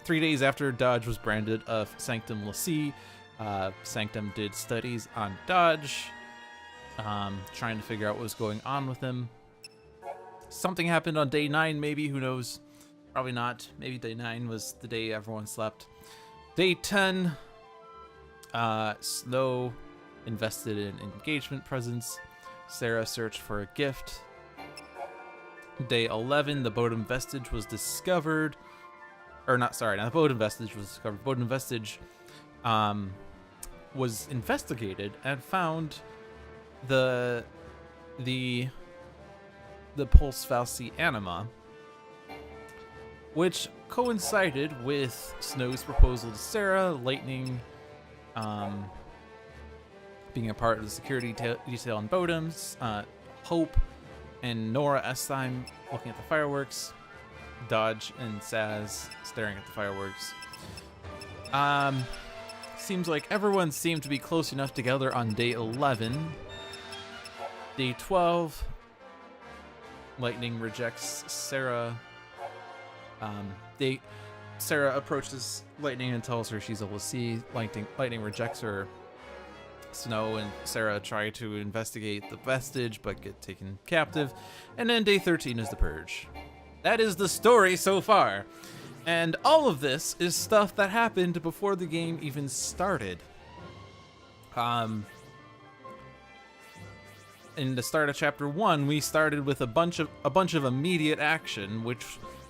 3 days after Dodge was branded a Sanctum Lassie, Sanctum did studies on Dodge, trying to figure out what was going on with him. Something happened on day 9, maybe, who knows? Probably not. Maybe day 9 was the day everyone slept. Day 10, Snow invested in engagement presents. Sarah searched for a gift. Day 11, the Bodum vestige was discovered. Or not, sorry, not the Bodum vestige was discovered. Bodum vestige was investigated and found the Pulse Fal'Cie anima, which coincided with Snow's proposal to Sarah, Lightning being a part of the security detail on Bodum's, Hope and Nora Estheim looking at the fireworks, Dodge and Saz staring at the fireworks. Seems like everyone seemed to be close enough together on day 11. Day 12, Lightning rejects Sarah. Sarah approaches Lightning and tells her she's a Lassie. Lightning rejects her. Snow and Sarah try to investigate the vestige but get taken captive. And then day 13 is the Purge. That is the story so far. And all of this is stuff that happened before the game even started. In the start of chapter 1, we started with a bunch of immediate action, which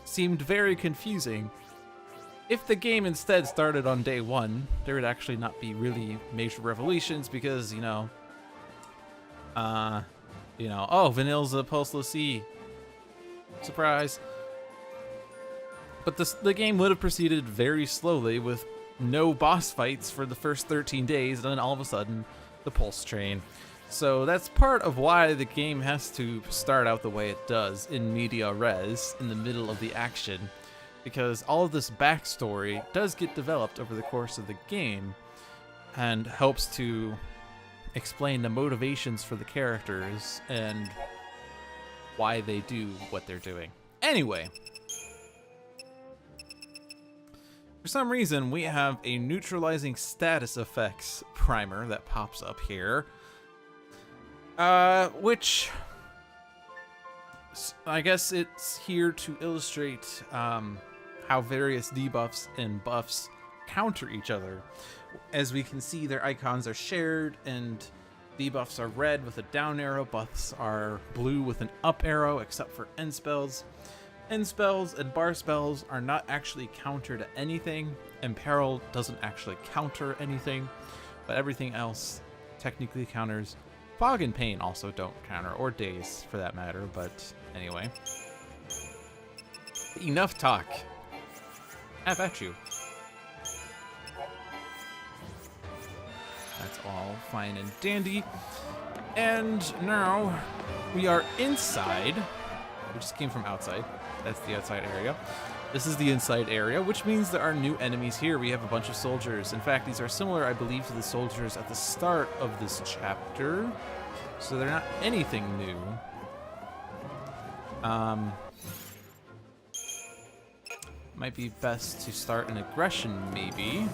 seemed very confusing. If the game instead started on day 1, there would actually not be really major revelations because, oh, Vanille's a Pulse Lassie. Surprise. But the game would have proceeded very slowly with no boss fights for the first 13 days, and then all of a sudden, the pulse train. So that's part of why the game has to start out the way it does, in media res, in the middle of the action, because all of this backstory does get developed over the course of the game, and helps to explain the motivations for the characters, and why they do what they're doing. Anyway, for some reason, we have a neutralizing status effects primer that pops up here. Which, I guess it's here to illustrate how various debuffs and buffs counter each other. As we can see, their icons are shared, and debuffs are red with a down arrow, buffs are blue with an up arrow, except for end spells. End spells and bar spells are not actually counter to anything, and Peril doesn't actually counter anything, but everything else technically counters. Fog and Pain also don't counter, or Daze for that matter, but anyway. Enough talk. Have at you. That's all fine and dandy. And now we are inside. We just came from outside. That's the outside area. This is the inside area, which means there are new enemies here. We have a bunch of soldiers. In fact, these are similar, I believe, to the soldiers at the start of this chapter. So they're not anything new. Might be best to start an aggression, maybe.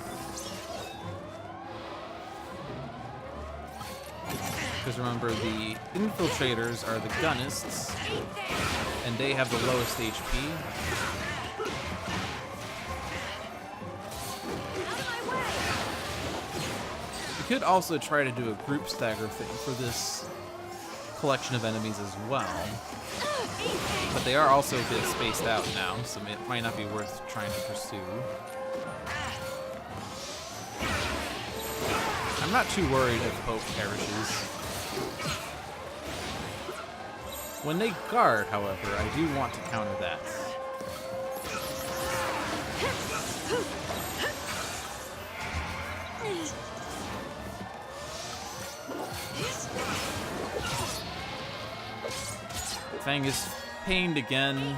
Because remember, the infiltrators are the gunnists, and they have the lowest HP. We could also try to do a group stagger thing for this collection of enemies as well. But they are also a bit spaced out now, so it might not be worth trying to pursue. I'm not too worried if Hope perishes. When they guard, however, I do want to counter that. Fang is pained again.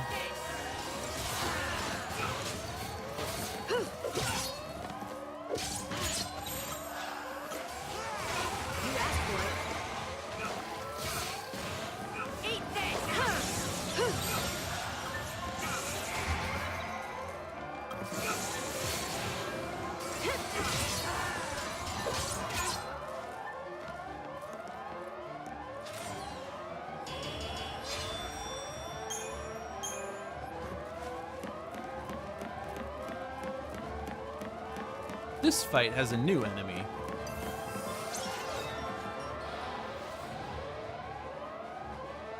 This fight has a new enemy.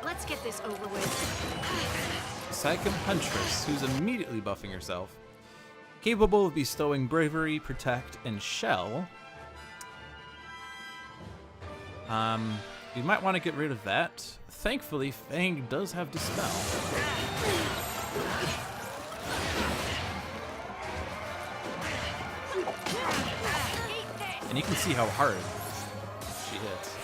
Let's get this over with. Psychic Huntress, who's immediately buffing herself. Capable of bestowing bravery, protect, and shell. You might want to get rid of that. Thankfully, Fang does have Dispel. And you can see how hard she hits.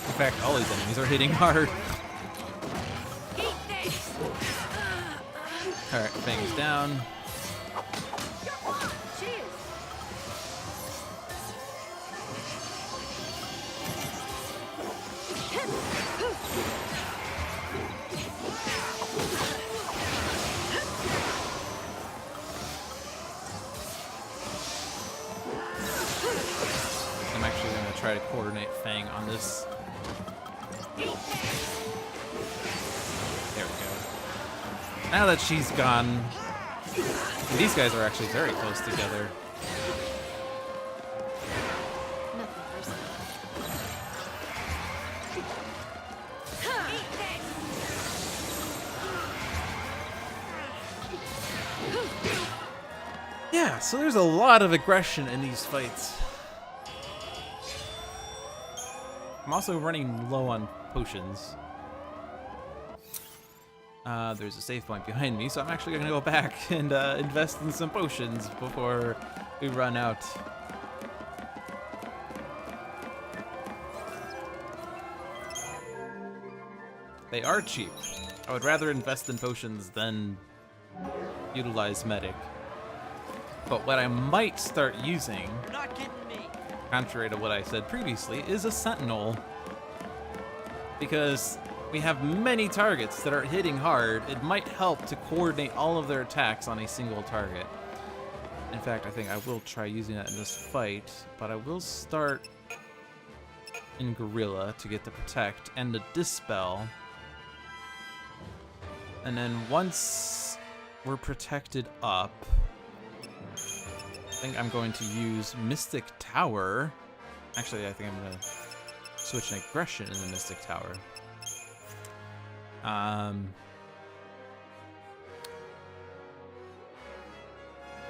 In fact, all these enemies are hitting hard. Alright, Fang is down. I'm actually going to try to coordinate Fang on this. There we go. Now that she's gone, these guys are actually very close together. Yeah, so there's a lot of aggression in these fights. I'm also running low on potions. There's a save point behind me, so I'm actually gonna go back and invest in some potions before we run out. They are cheap. I would rather invest in potions than utilize medic. But what I might start using, contrary to what I said previously, is a sentinel. Because we have many targets that are hitting hard. It might help to coordinate all of their attacks on a single target. In fact, I think I will try using that in this fight, but I will start in Gorilla to get the Protect and the Dispel. And then once we're protected up, I think I'm going to use Mystic Tower. Actually, I think I'm going to switch an aggression in the Mystic Tower.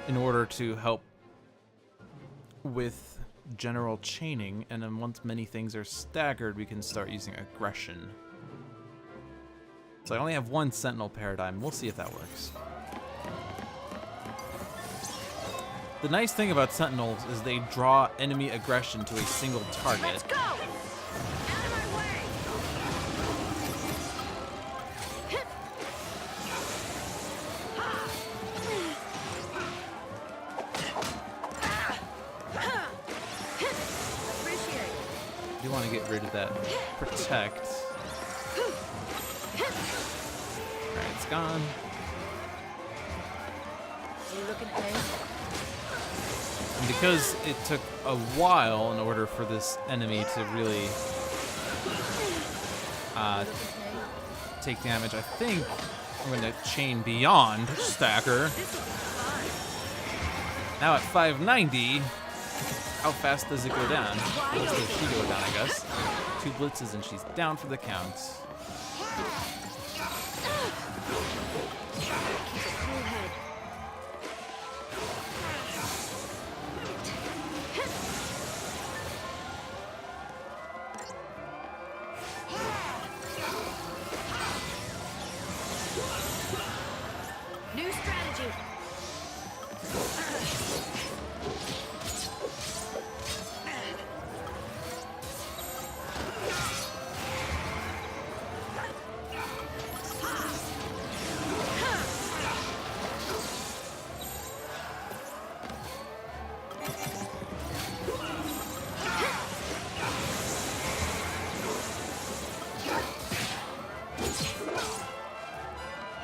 In order to help with general chaining, and then once many things are staggered, we can start using aggression. So I only have one Sentinel paradigm. We'll see if that works. The nice thing about Sentinels is they draw enemy aggression to a single target. Let's go! Out of my way! I do want to get rid of that Protect. Alright, it's gone. You looking at me? And because it took a while in order for this enemy to really take damage, I think I'm going to chain beyond Stacker. Now at 590, how fast does it go down? How fast does she go down, I guess? 2 blitzes and she's down for the count. New strategy.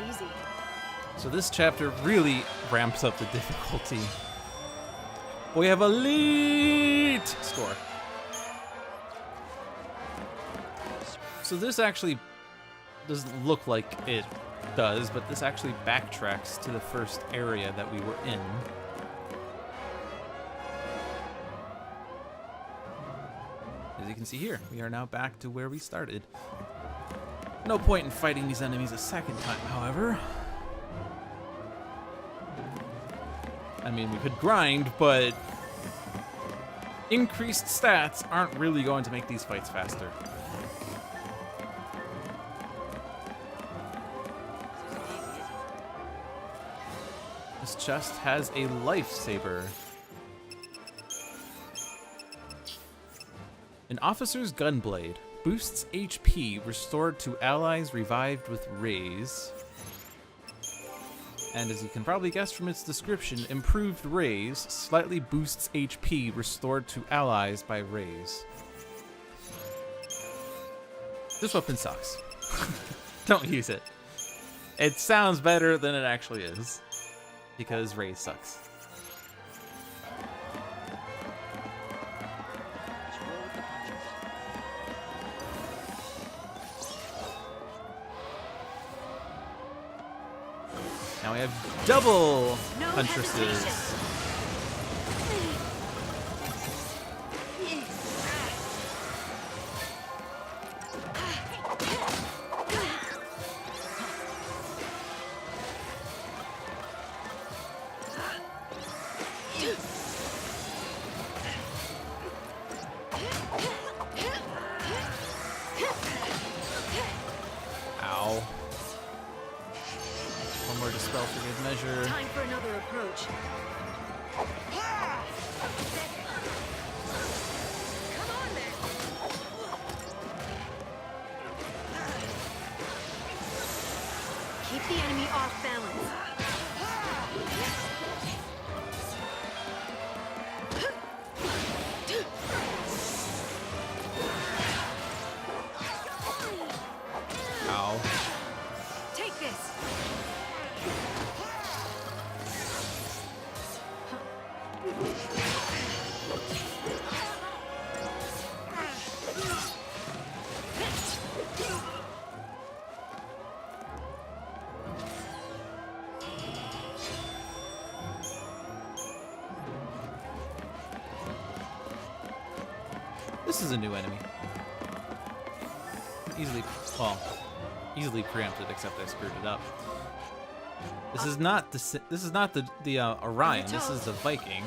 Easy. So this chapter really ramps up the difficulty. We have elite score. So this actually doesn't look like it does, but this actually backtracks to the first area that we were in. As you can see here, we are now back to where we started. No point in fighting these enemies a second time, however. I mean, we could grind, but increased stats aren't really going to make these fights faster. This chest has a lifesaver. An officer's gunblade boosts HP restored to allies revived with rays. And as you can probably guess from its description, improved rays slightly boosts HP restored to allies by rays. This weapon sucks. Don't use it. It sounds better than it actually is, because rays sucks. Now we have double Huntresses. This is a new enemy. Easily preempted, except I screwed it up. This is not the Orion. This is the Viking.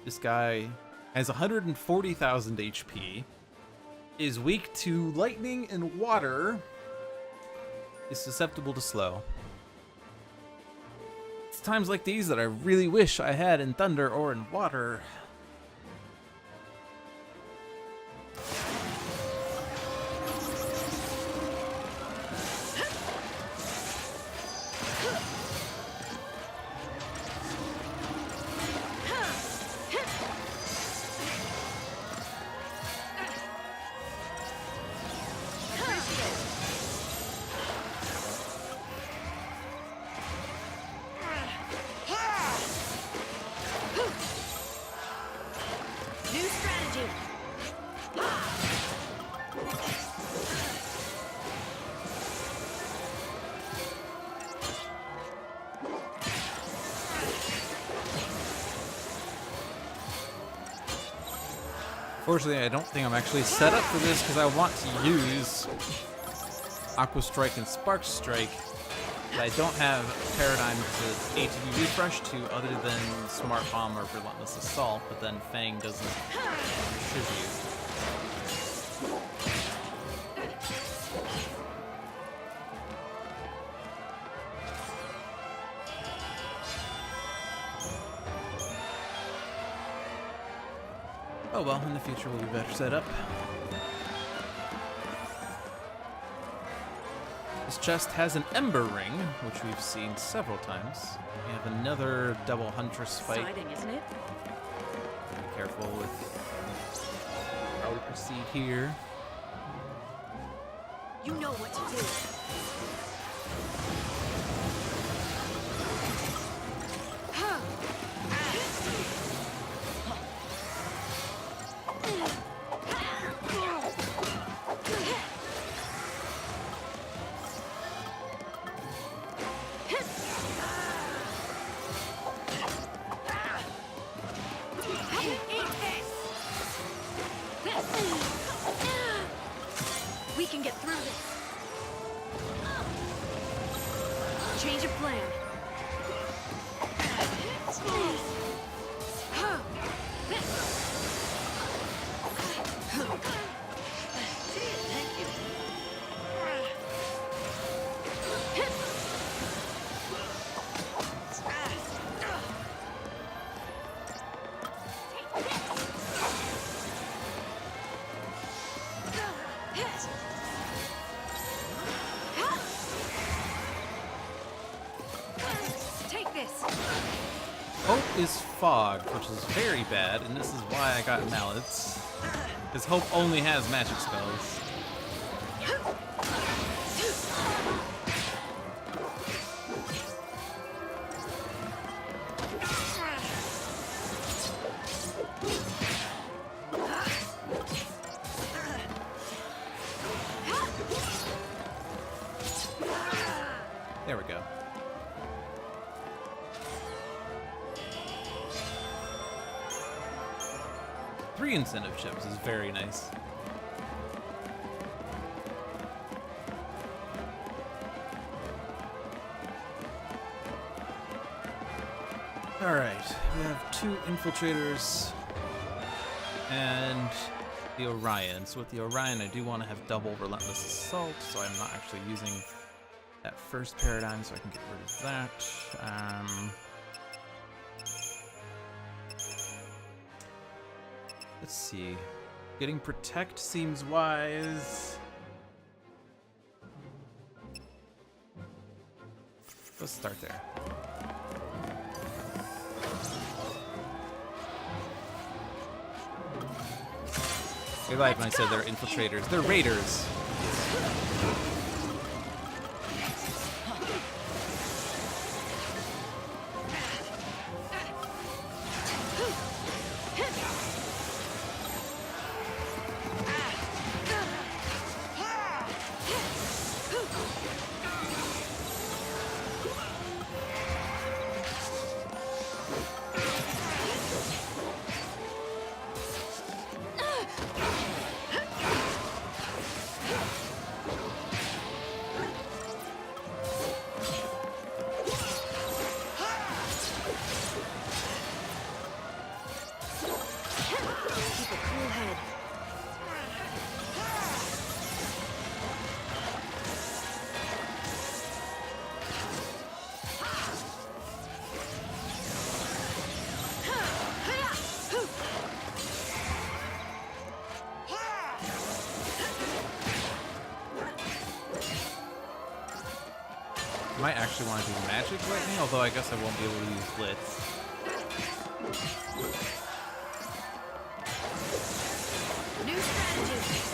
This guy has 140,000 HP. Is weak to lightning and water. Is susceptible to slow. It's times like these that I really wish I had in thunder or in water. Unfortunately, I don't think I'm actually set up for this because I want to use Aqua Strike and Spark Strike. But I don't have Paradigm to ATB refresh to other than Smart Bomb or Relentless Assault, but then Fang doesn't contribute. Oh well, in the future we'll be better set up. This chest has an Ember Ring, which we've seen several times. We have another double Huntress fight. Exciting, isn't it? Be careful with how we proceed here. You know what to do. We can get through this. Change of plan. Thank you. Take this. Hope is fog, which is very bad, and this is why I got mallets. Because Hope only has magic spells. There we go. Three incentive chips is very nice. Alright, we have two infiltrators and the Orion. So with the Orion, I do want to have double Relentless Assault, so I'm not actually using that first paradigm, so I can get rid of that. Let's see. Getting Protect seems wise. Let's start there. They lied when I said they're infiltrators. They're raiders. might actually want to do magic lightning, although I guess I won't be able to use blitz. New strategy.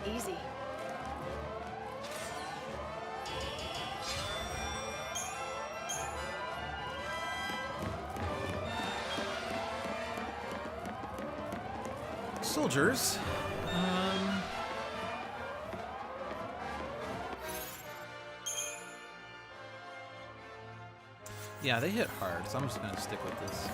Easy. Soldiers. Yeah, they hit hard, so I'm just gonna stick with this.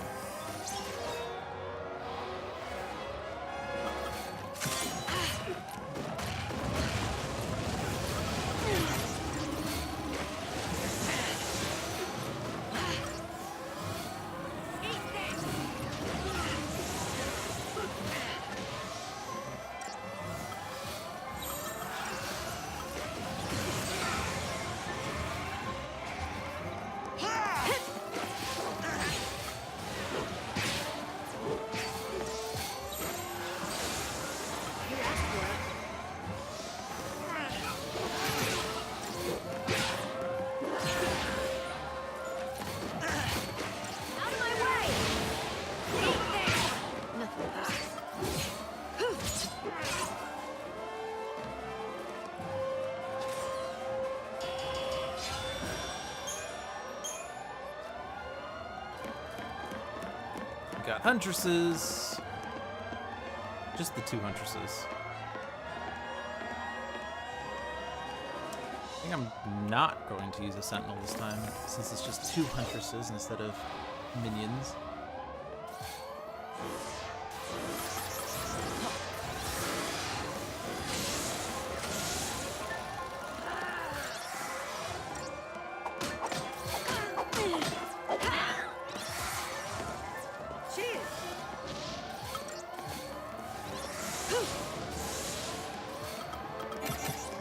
Got huntresses. Just the 2 huntresses. I think I'm not going to use a sentinel this time, since it's just 2 huntresses instead of minions.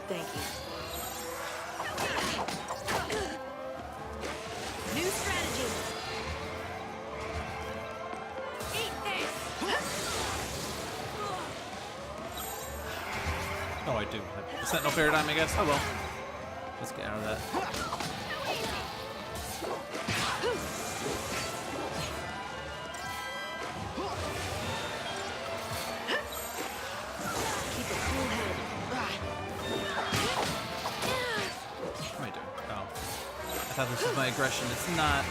Thank you. New strategy. Eat this. Oh, I do have the sentinel paradigm, I guess. Oh well. Let's get out of that. I thought this was my aggression. It's not.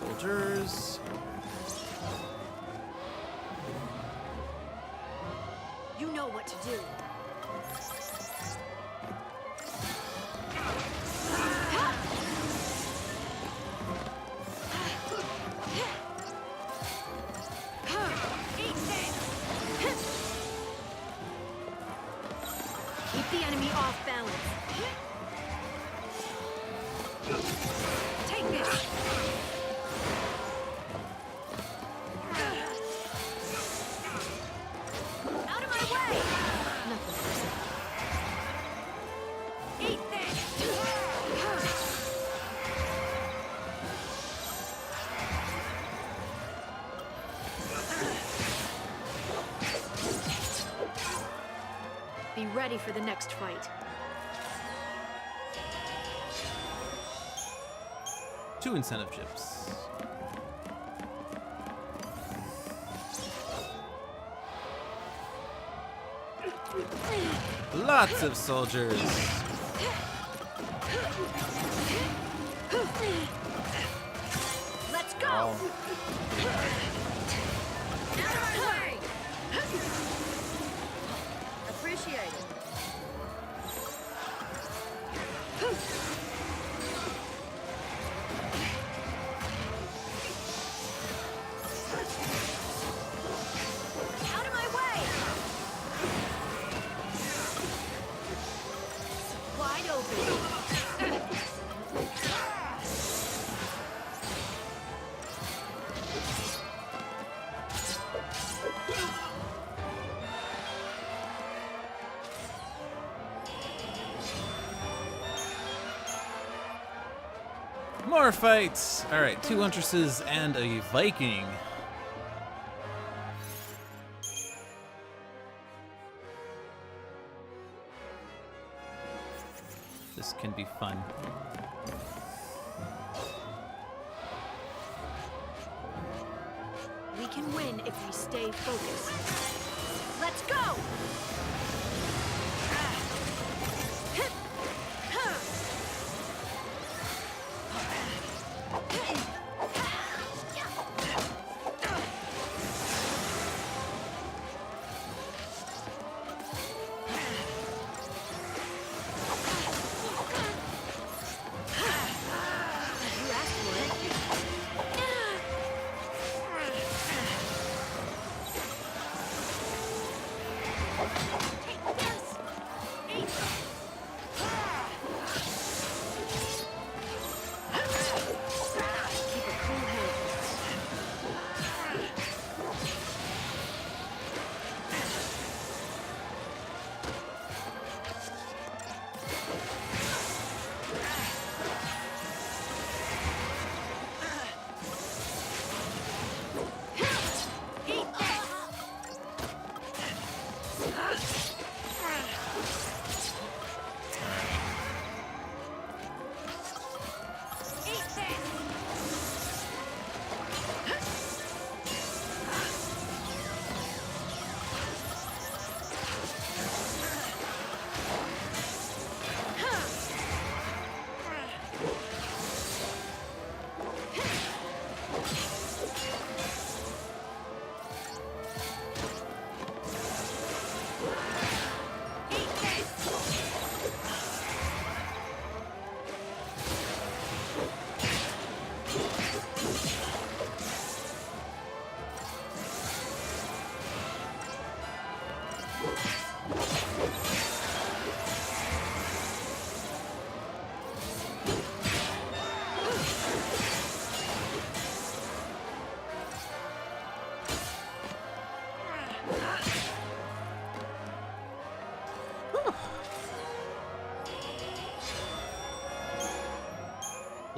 Soldiers. You know what to do. Keep the enemy off balance. Take this. Out of my way. Nothing personal. Eat this. Be ready for the next fight. 2 incentive chips. Lots of soldiers. Let's go. Oh. Out of my way. Appreciate it. Out of my way. More fights! Alright, 2 Huntresses and a Viking. This can be fun. We can win if we stay focused. Let's go!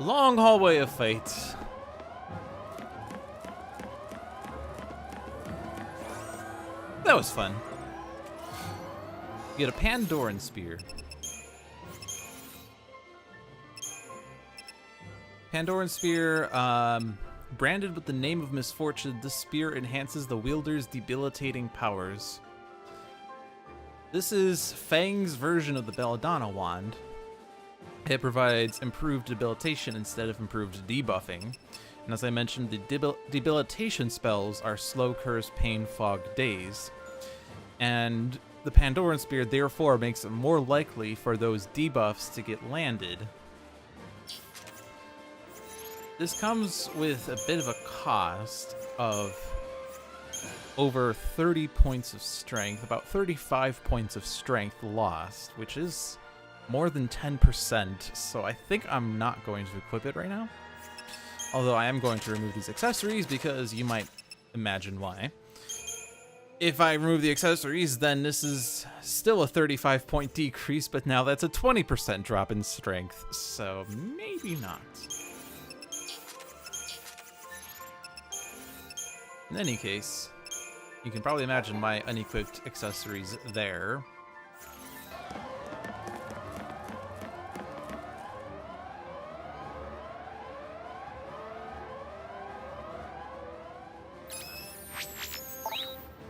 Long hallway of fate. That was fun. You get a Pandoran spear. Pandoran spear, branded with the name of misfortune, this spear enhances the wielder's debilitating powers. This is Fang's version of the Belladonna wand. It provides improved debilitation instead of improved debuffing. And as I mentioned, the debilitation spells are Slow Curse, Pain, Fog, Daze. And the Pandoran Spear therefore makes it more likely for those debuffs to get landed. This comes with a bit of a cost of over 30 points of strength, about 35 points of strength lost, which is more than 10%, so I think I'm not going to equip it right now. Although I am going to remove these accessories because you might imagine why. If I remove the accessories, then this is still a 35-point decrease, but now that's a 20% drop in strength, so maybe not. In any case, you can probably imagine my unequipped accessories there.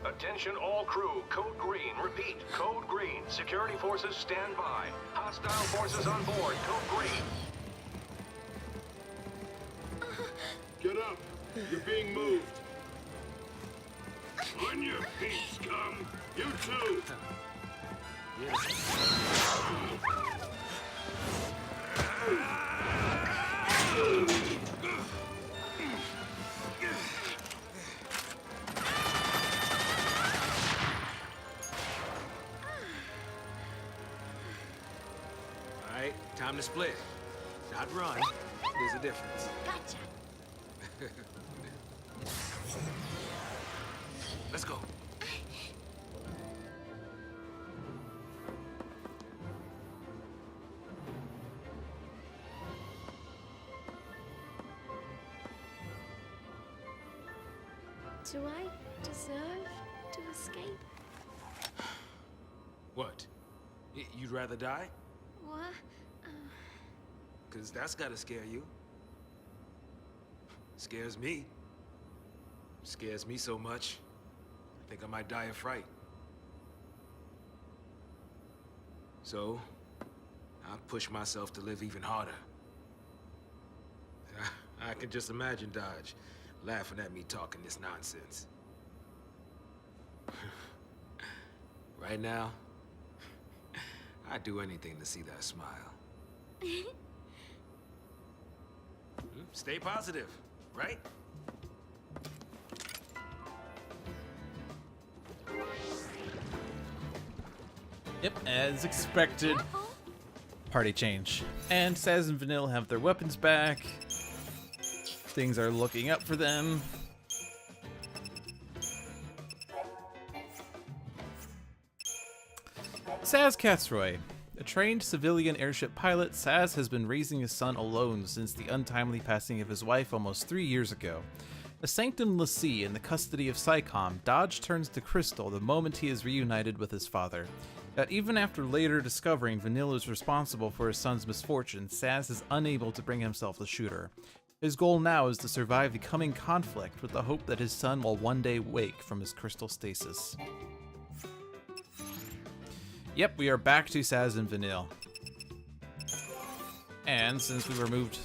Attention all crew, code green, repeat, code green. Security forces stand by. Hostile forces on board, code green. Get up, you're being moved. When your feet come, you too. right, time to split. Not run. There's a difference. Gotcha. Let's go. Do I deserve to escape? What? You'd rather die? What? Because that's gotta scare you. Scares me. Scares me so much, I think I might die of fright. So, I'll push myself to live even harder. I can just imagine Dodge laughing at me talking this nonsense. Right now, I'd do anything to see that smile. Stay positive, right? Yep, as expected. Party change. And Saz and Vanille have their weapons back. Things are looking up for them. Saz Katzroy. A trained civilian airship pilot, Saz has been raising his son alone since the untimely passing of his wife almost 3 years ago. A sanctum l'Cie in the custody of SciComm, Dodge turns to Crystal the moment he is reunited with his father. Yet even after later discovering Vanille is responsible for his son's misfortune, Saz is unable to bring himself to shoot her. His goal now is to survive the coming conflict with the hope that his son will one day wake from his crystal stasis. Yep, we are back to Saz and Vanille. And since we removed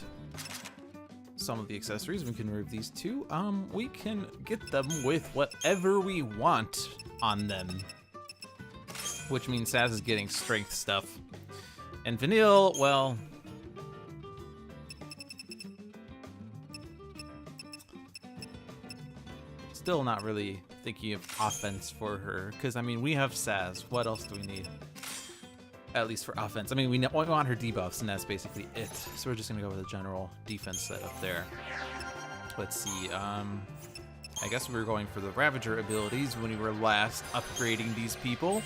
some of the accessories, we can remove these too. We can get them with whatever we want on them. Which means Saz is getting strength stuff. And Vanille, well... still not really thinking of offense for her, because I mean we have Saz. What else do we need? At least for offense. I mean we want her debuffs, and that's basically it. So we're just gonna go with a general defense setup there. Let's see. I guess we were going for the Ravager abilities when we were last upgrading these people.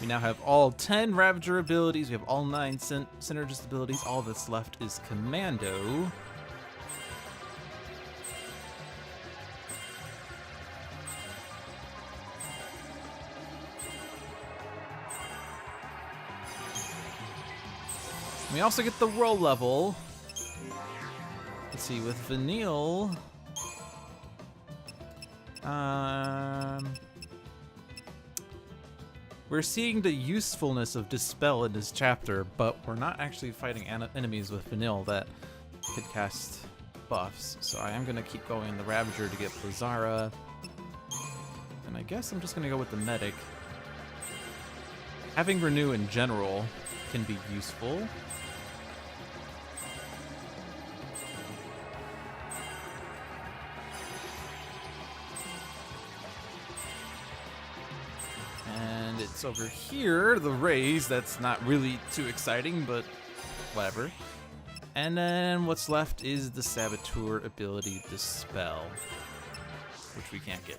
We now have all 10 Ravager abilities, we have all 9 Synergist abilities, all that's left is Commando. We also get the roll level. Let's see, with Vanille... we're seeing the usefulness of Dispel in this chapter, but we're not actually fighting enemies with Vanille that could cast buffs. So I am going to keep going the Ravager to get Blizzara. And I guess I'm just going to go with the Medic. Having Renew in general can be useful. It's over here, the raise. That's not really too exciting, but whatever. And then what's left is the Saboteur ability Dispel, which we can't get.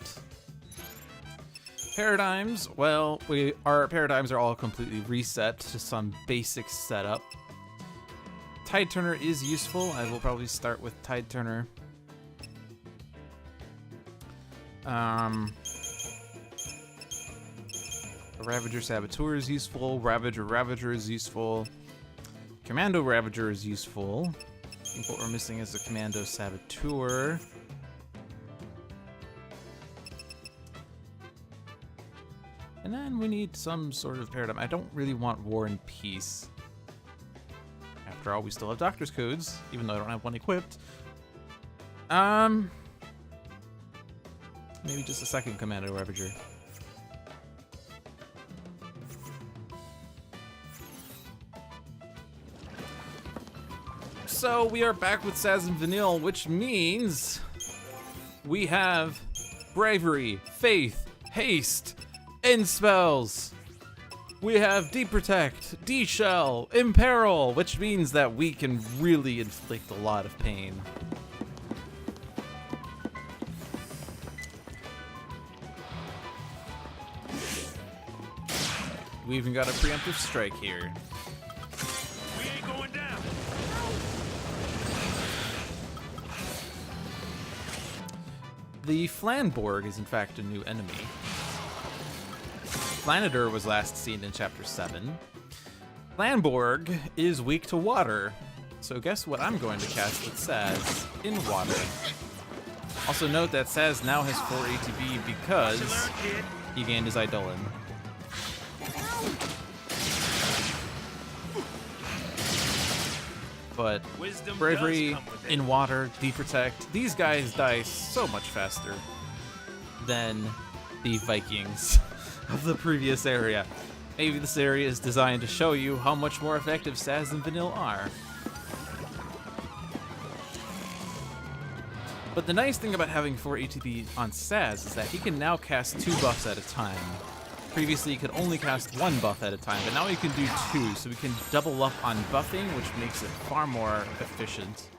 Paradigms, well, our paradigms are all completely reset to some basic setup. Tide Turner is useful. I will probably start with Tide Turner. Ravager Saboteur is useful. Ravager is useful. Commando Ravager is useful. I think what we're missing is the Commando Saboteur. And then we need some sort of paradigm. I don't really want War and Peace. After all, we still have Doctor's Codes, even though I don't have one equipped. Maybe just a second Commando Ravager. So we are back with Saz and Vanille, which means we have Bravery, Faith, haste, end spells. We have deprotect, deshell, imperil, which means that we can really inflict a lot of pain. We even got a preemptive strike here. We ain't going down. The Flanborg is in fact a new enemy. Flanider was last seen in Chapter 7. Flanborg is weak to water, so guess what I'm going to cast with Saz? In water. Also note that Saz now has 4 ATB because he gained his Eidolon. But bravery, in water, deprotect, these guys die so much faster than the Vikings of the previous area. Maybe this area is designed to show you how much more effective Saz and Vanille are. But the nice thing about having 4 ATB on Saz is that he can now cast 2 buffs at a time. Previously, he could only cast 1 buff at a time, but now he can do 2, so we can double up on buffing, which makes it far more efficient.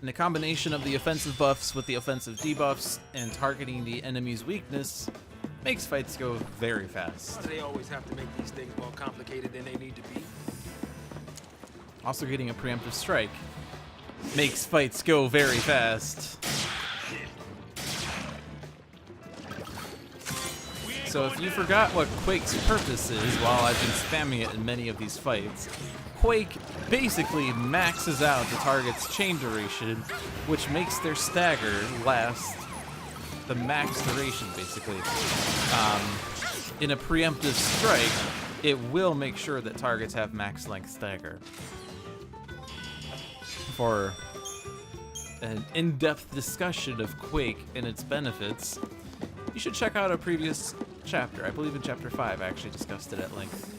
And the combination of the offensive buffs with the offensive debuffs and targeting the enemy's weakness makes fights go very fast. Why do they always have to make these things more complicated than they need to be? Also getting a preemptive strike makes fights go very fast. So if you forgot what Quake's purpose is while I've been spamming it in many of these fights, Quake basically maxes out the target's chain duration, which makes their stagger last the max duration, basically. In a preemptive strike, it will make sure that targets have max length stagger. For an in-depth discussion of Quake and its benefits, you should check out a previous chapter. I believe in Chapter 5 I actually discussed it at length.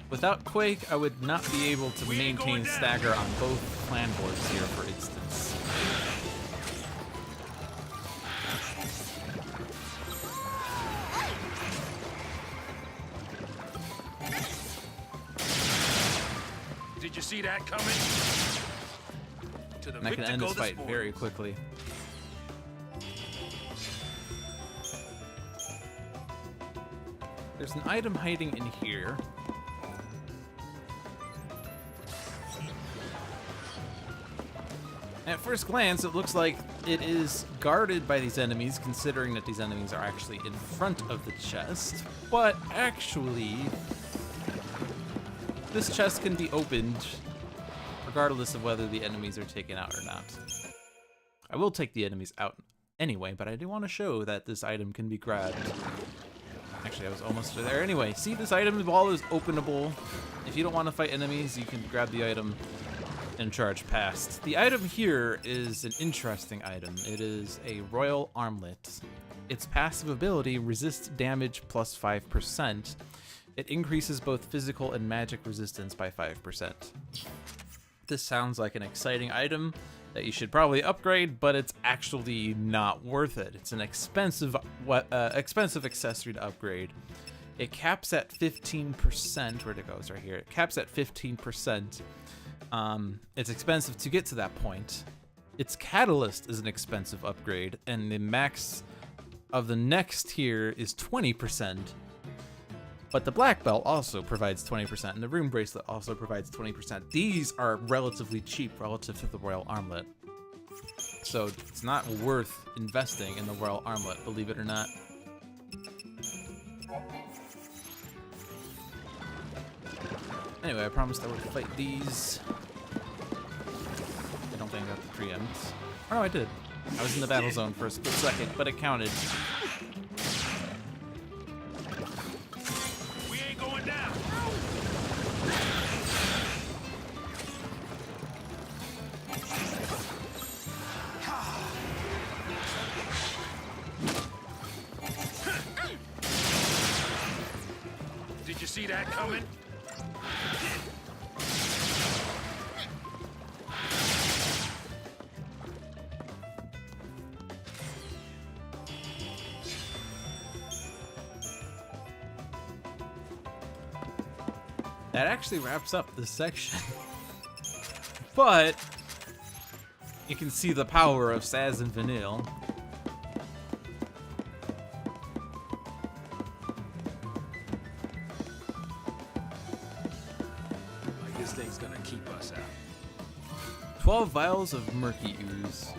Without Quake, I would not be able to maintain stagger on both clan boards here, for instance. Did you see that coming? To the And I can end this fight sport. very quickly. There's an item hiding in here. At first glance, it looks like it is guarded by these enemies, considering that these enemies are actually in front of the chest. But actually, this chest can be opened regardless of whether the enemies are taken out or not. I will take the enemies out anyway, but I do want to show that this item can be grabbed. Actually, I was almost there anyway. See, this item wall is openable. If you don't want to fight enemies, you can grab the item and charge past. The item here is an interesting item. It is a Royal Armlet. Its passive ability resists damage plus 5%. It increases both physical and magic resistance by 5%. This sounds like an exciting item that you should probably upgrade, but it's actually not worth it. It's an expensive accessory to upgrade. It caps at 15%. Where'd it go? It's right here. It caps at 15%. It's expensive to get to that point. Its catalyst is an expensive upgrade, and the max of the next tier is 20%. But the black belt also provides 20%, and the rune bracelet also provides 20%. These are relatively cheap relative to the Royal Armlet. So it's not worth investing in the Royal Armlet, believe it or not. Anyway, I promised I would fight these. I don't think I got the preempt. Oh, no, I did. I was in the battle zone for a split second, but it counted. We ain't going down. Did you see that coming? That actually wraps up this section. But you can see the power of Saz and Vanille. Like this thing's gonna keep us out. 12 vials of murky ooze.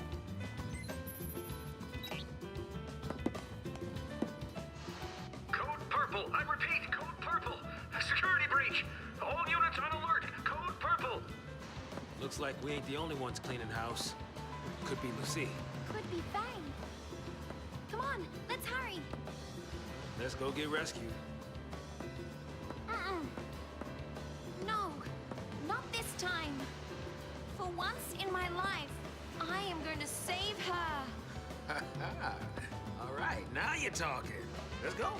Code purple. I repeat, code purple. Security breach. All units on alert. Code purple. Looks like we ain't the only ones cleaning house. Could be Lucy. Could be Fang. Come on, let's hurry. Let's go get rescued. No, not this time. For once in my life, I am going to save her. All right, now you're talking. Let's go.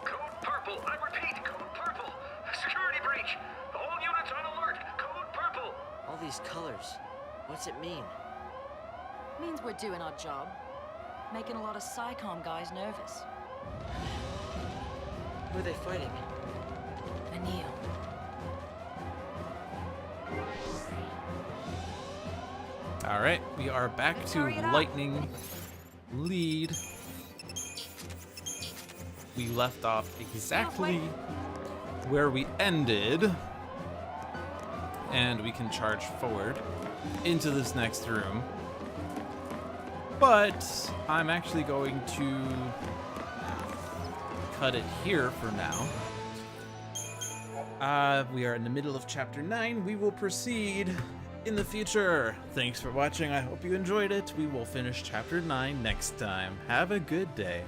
Code purple. I repeat, code purple. Security breach. All units on alert. Code purple. All these colors, what's it mean? Means we're doing our job. Making a lot of SciComm guys nervous. Who are they fighting? Vanille. Alright, we are back to Lightning lead. We left off exactly where we ended. And we can charge forward into this next room. But I'm actually going to cut it here for now. We are in the middle of Chapter 9. We will proceed in the future. Thanks for watching. I hope you enjoyed it. We will finish Chapter 9 next time. Have a good day.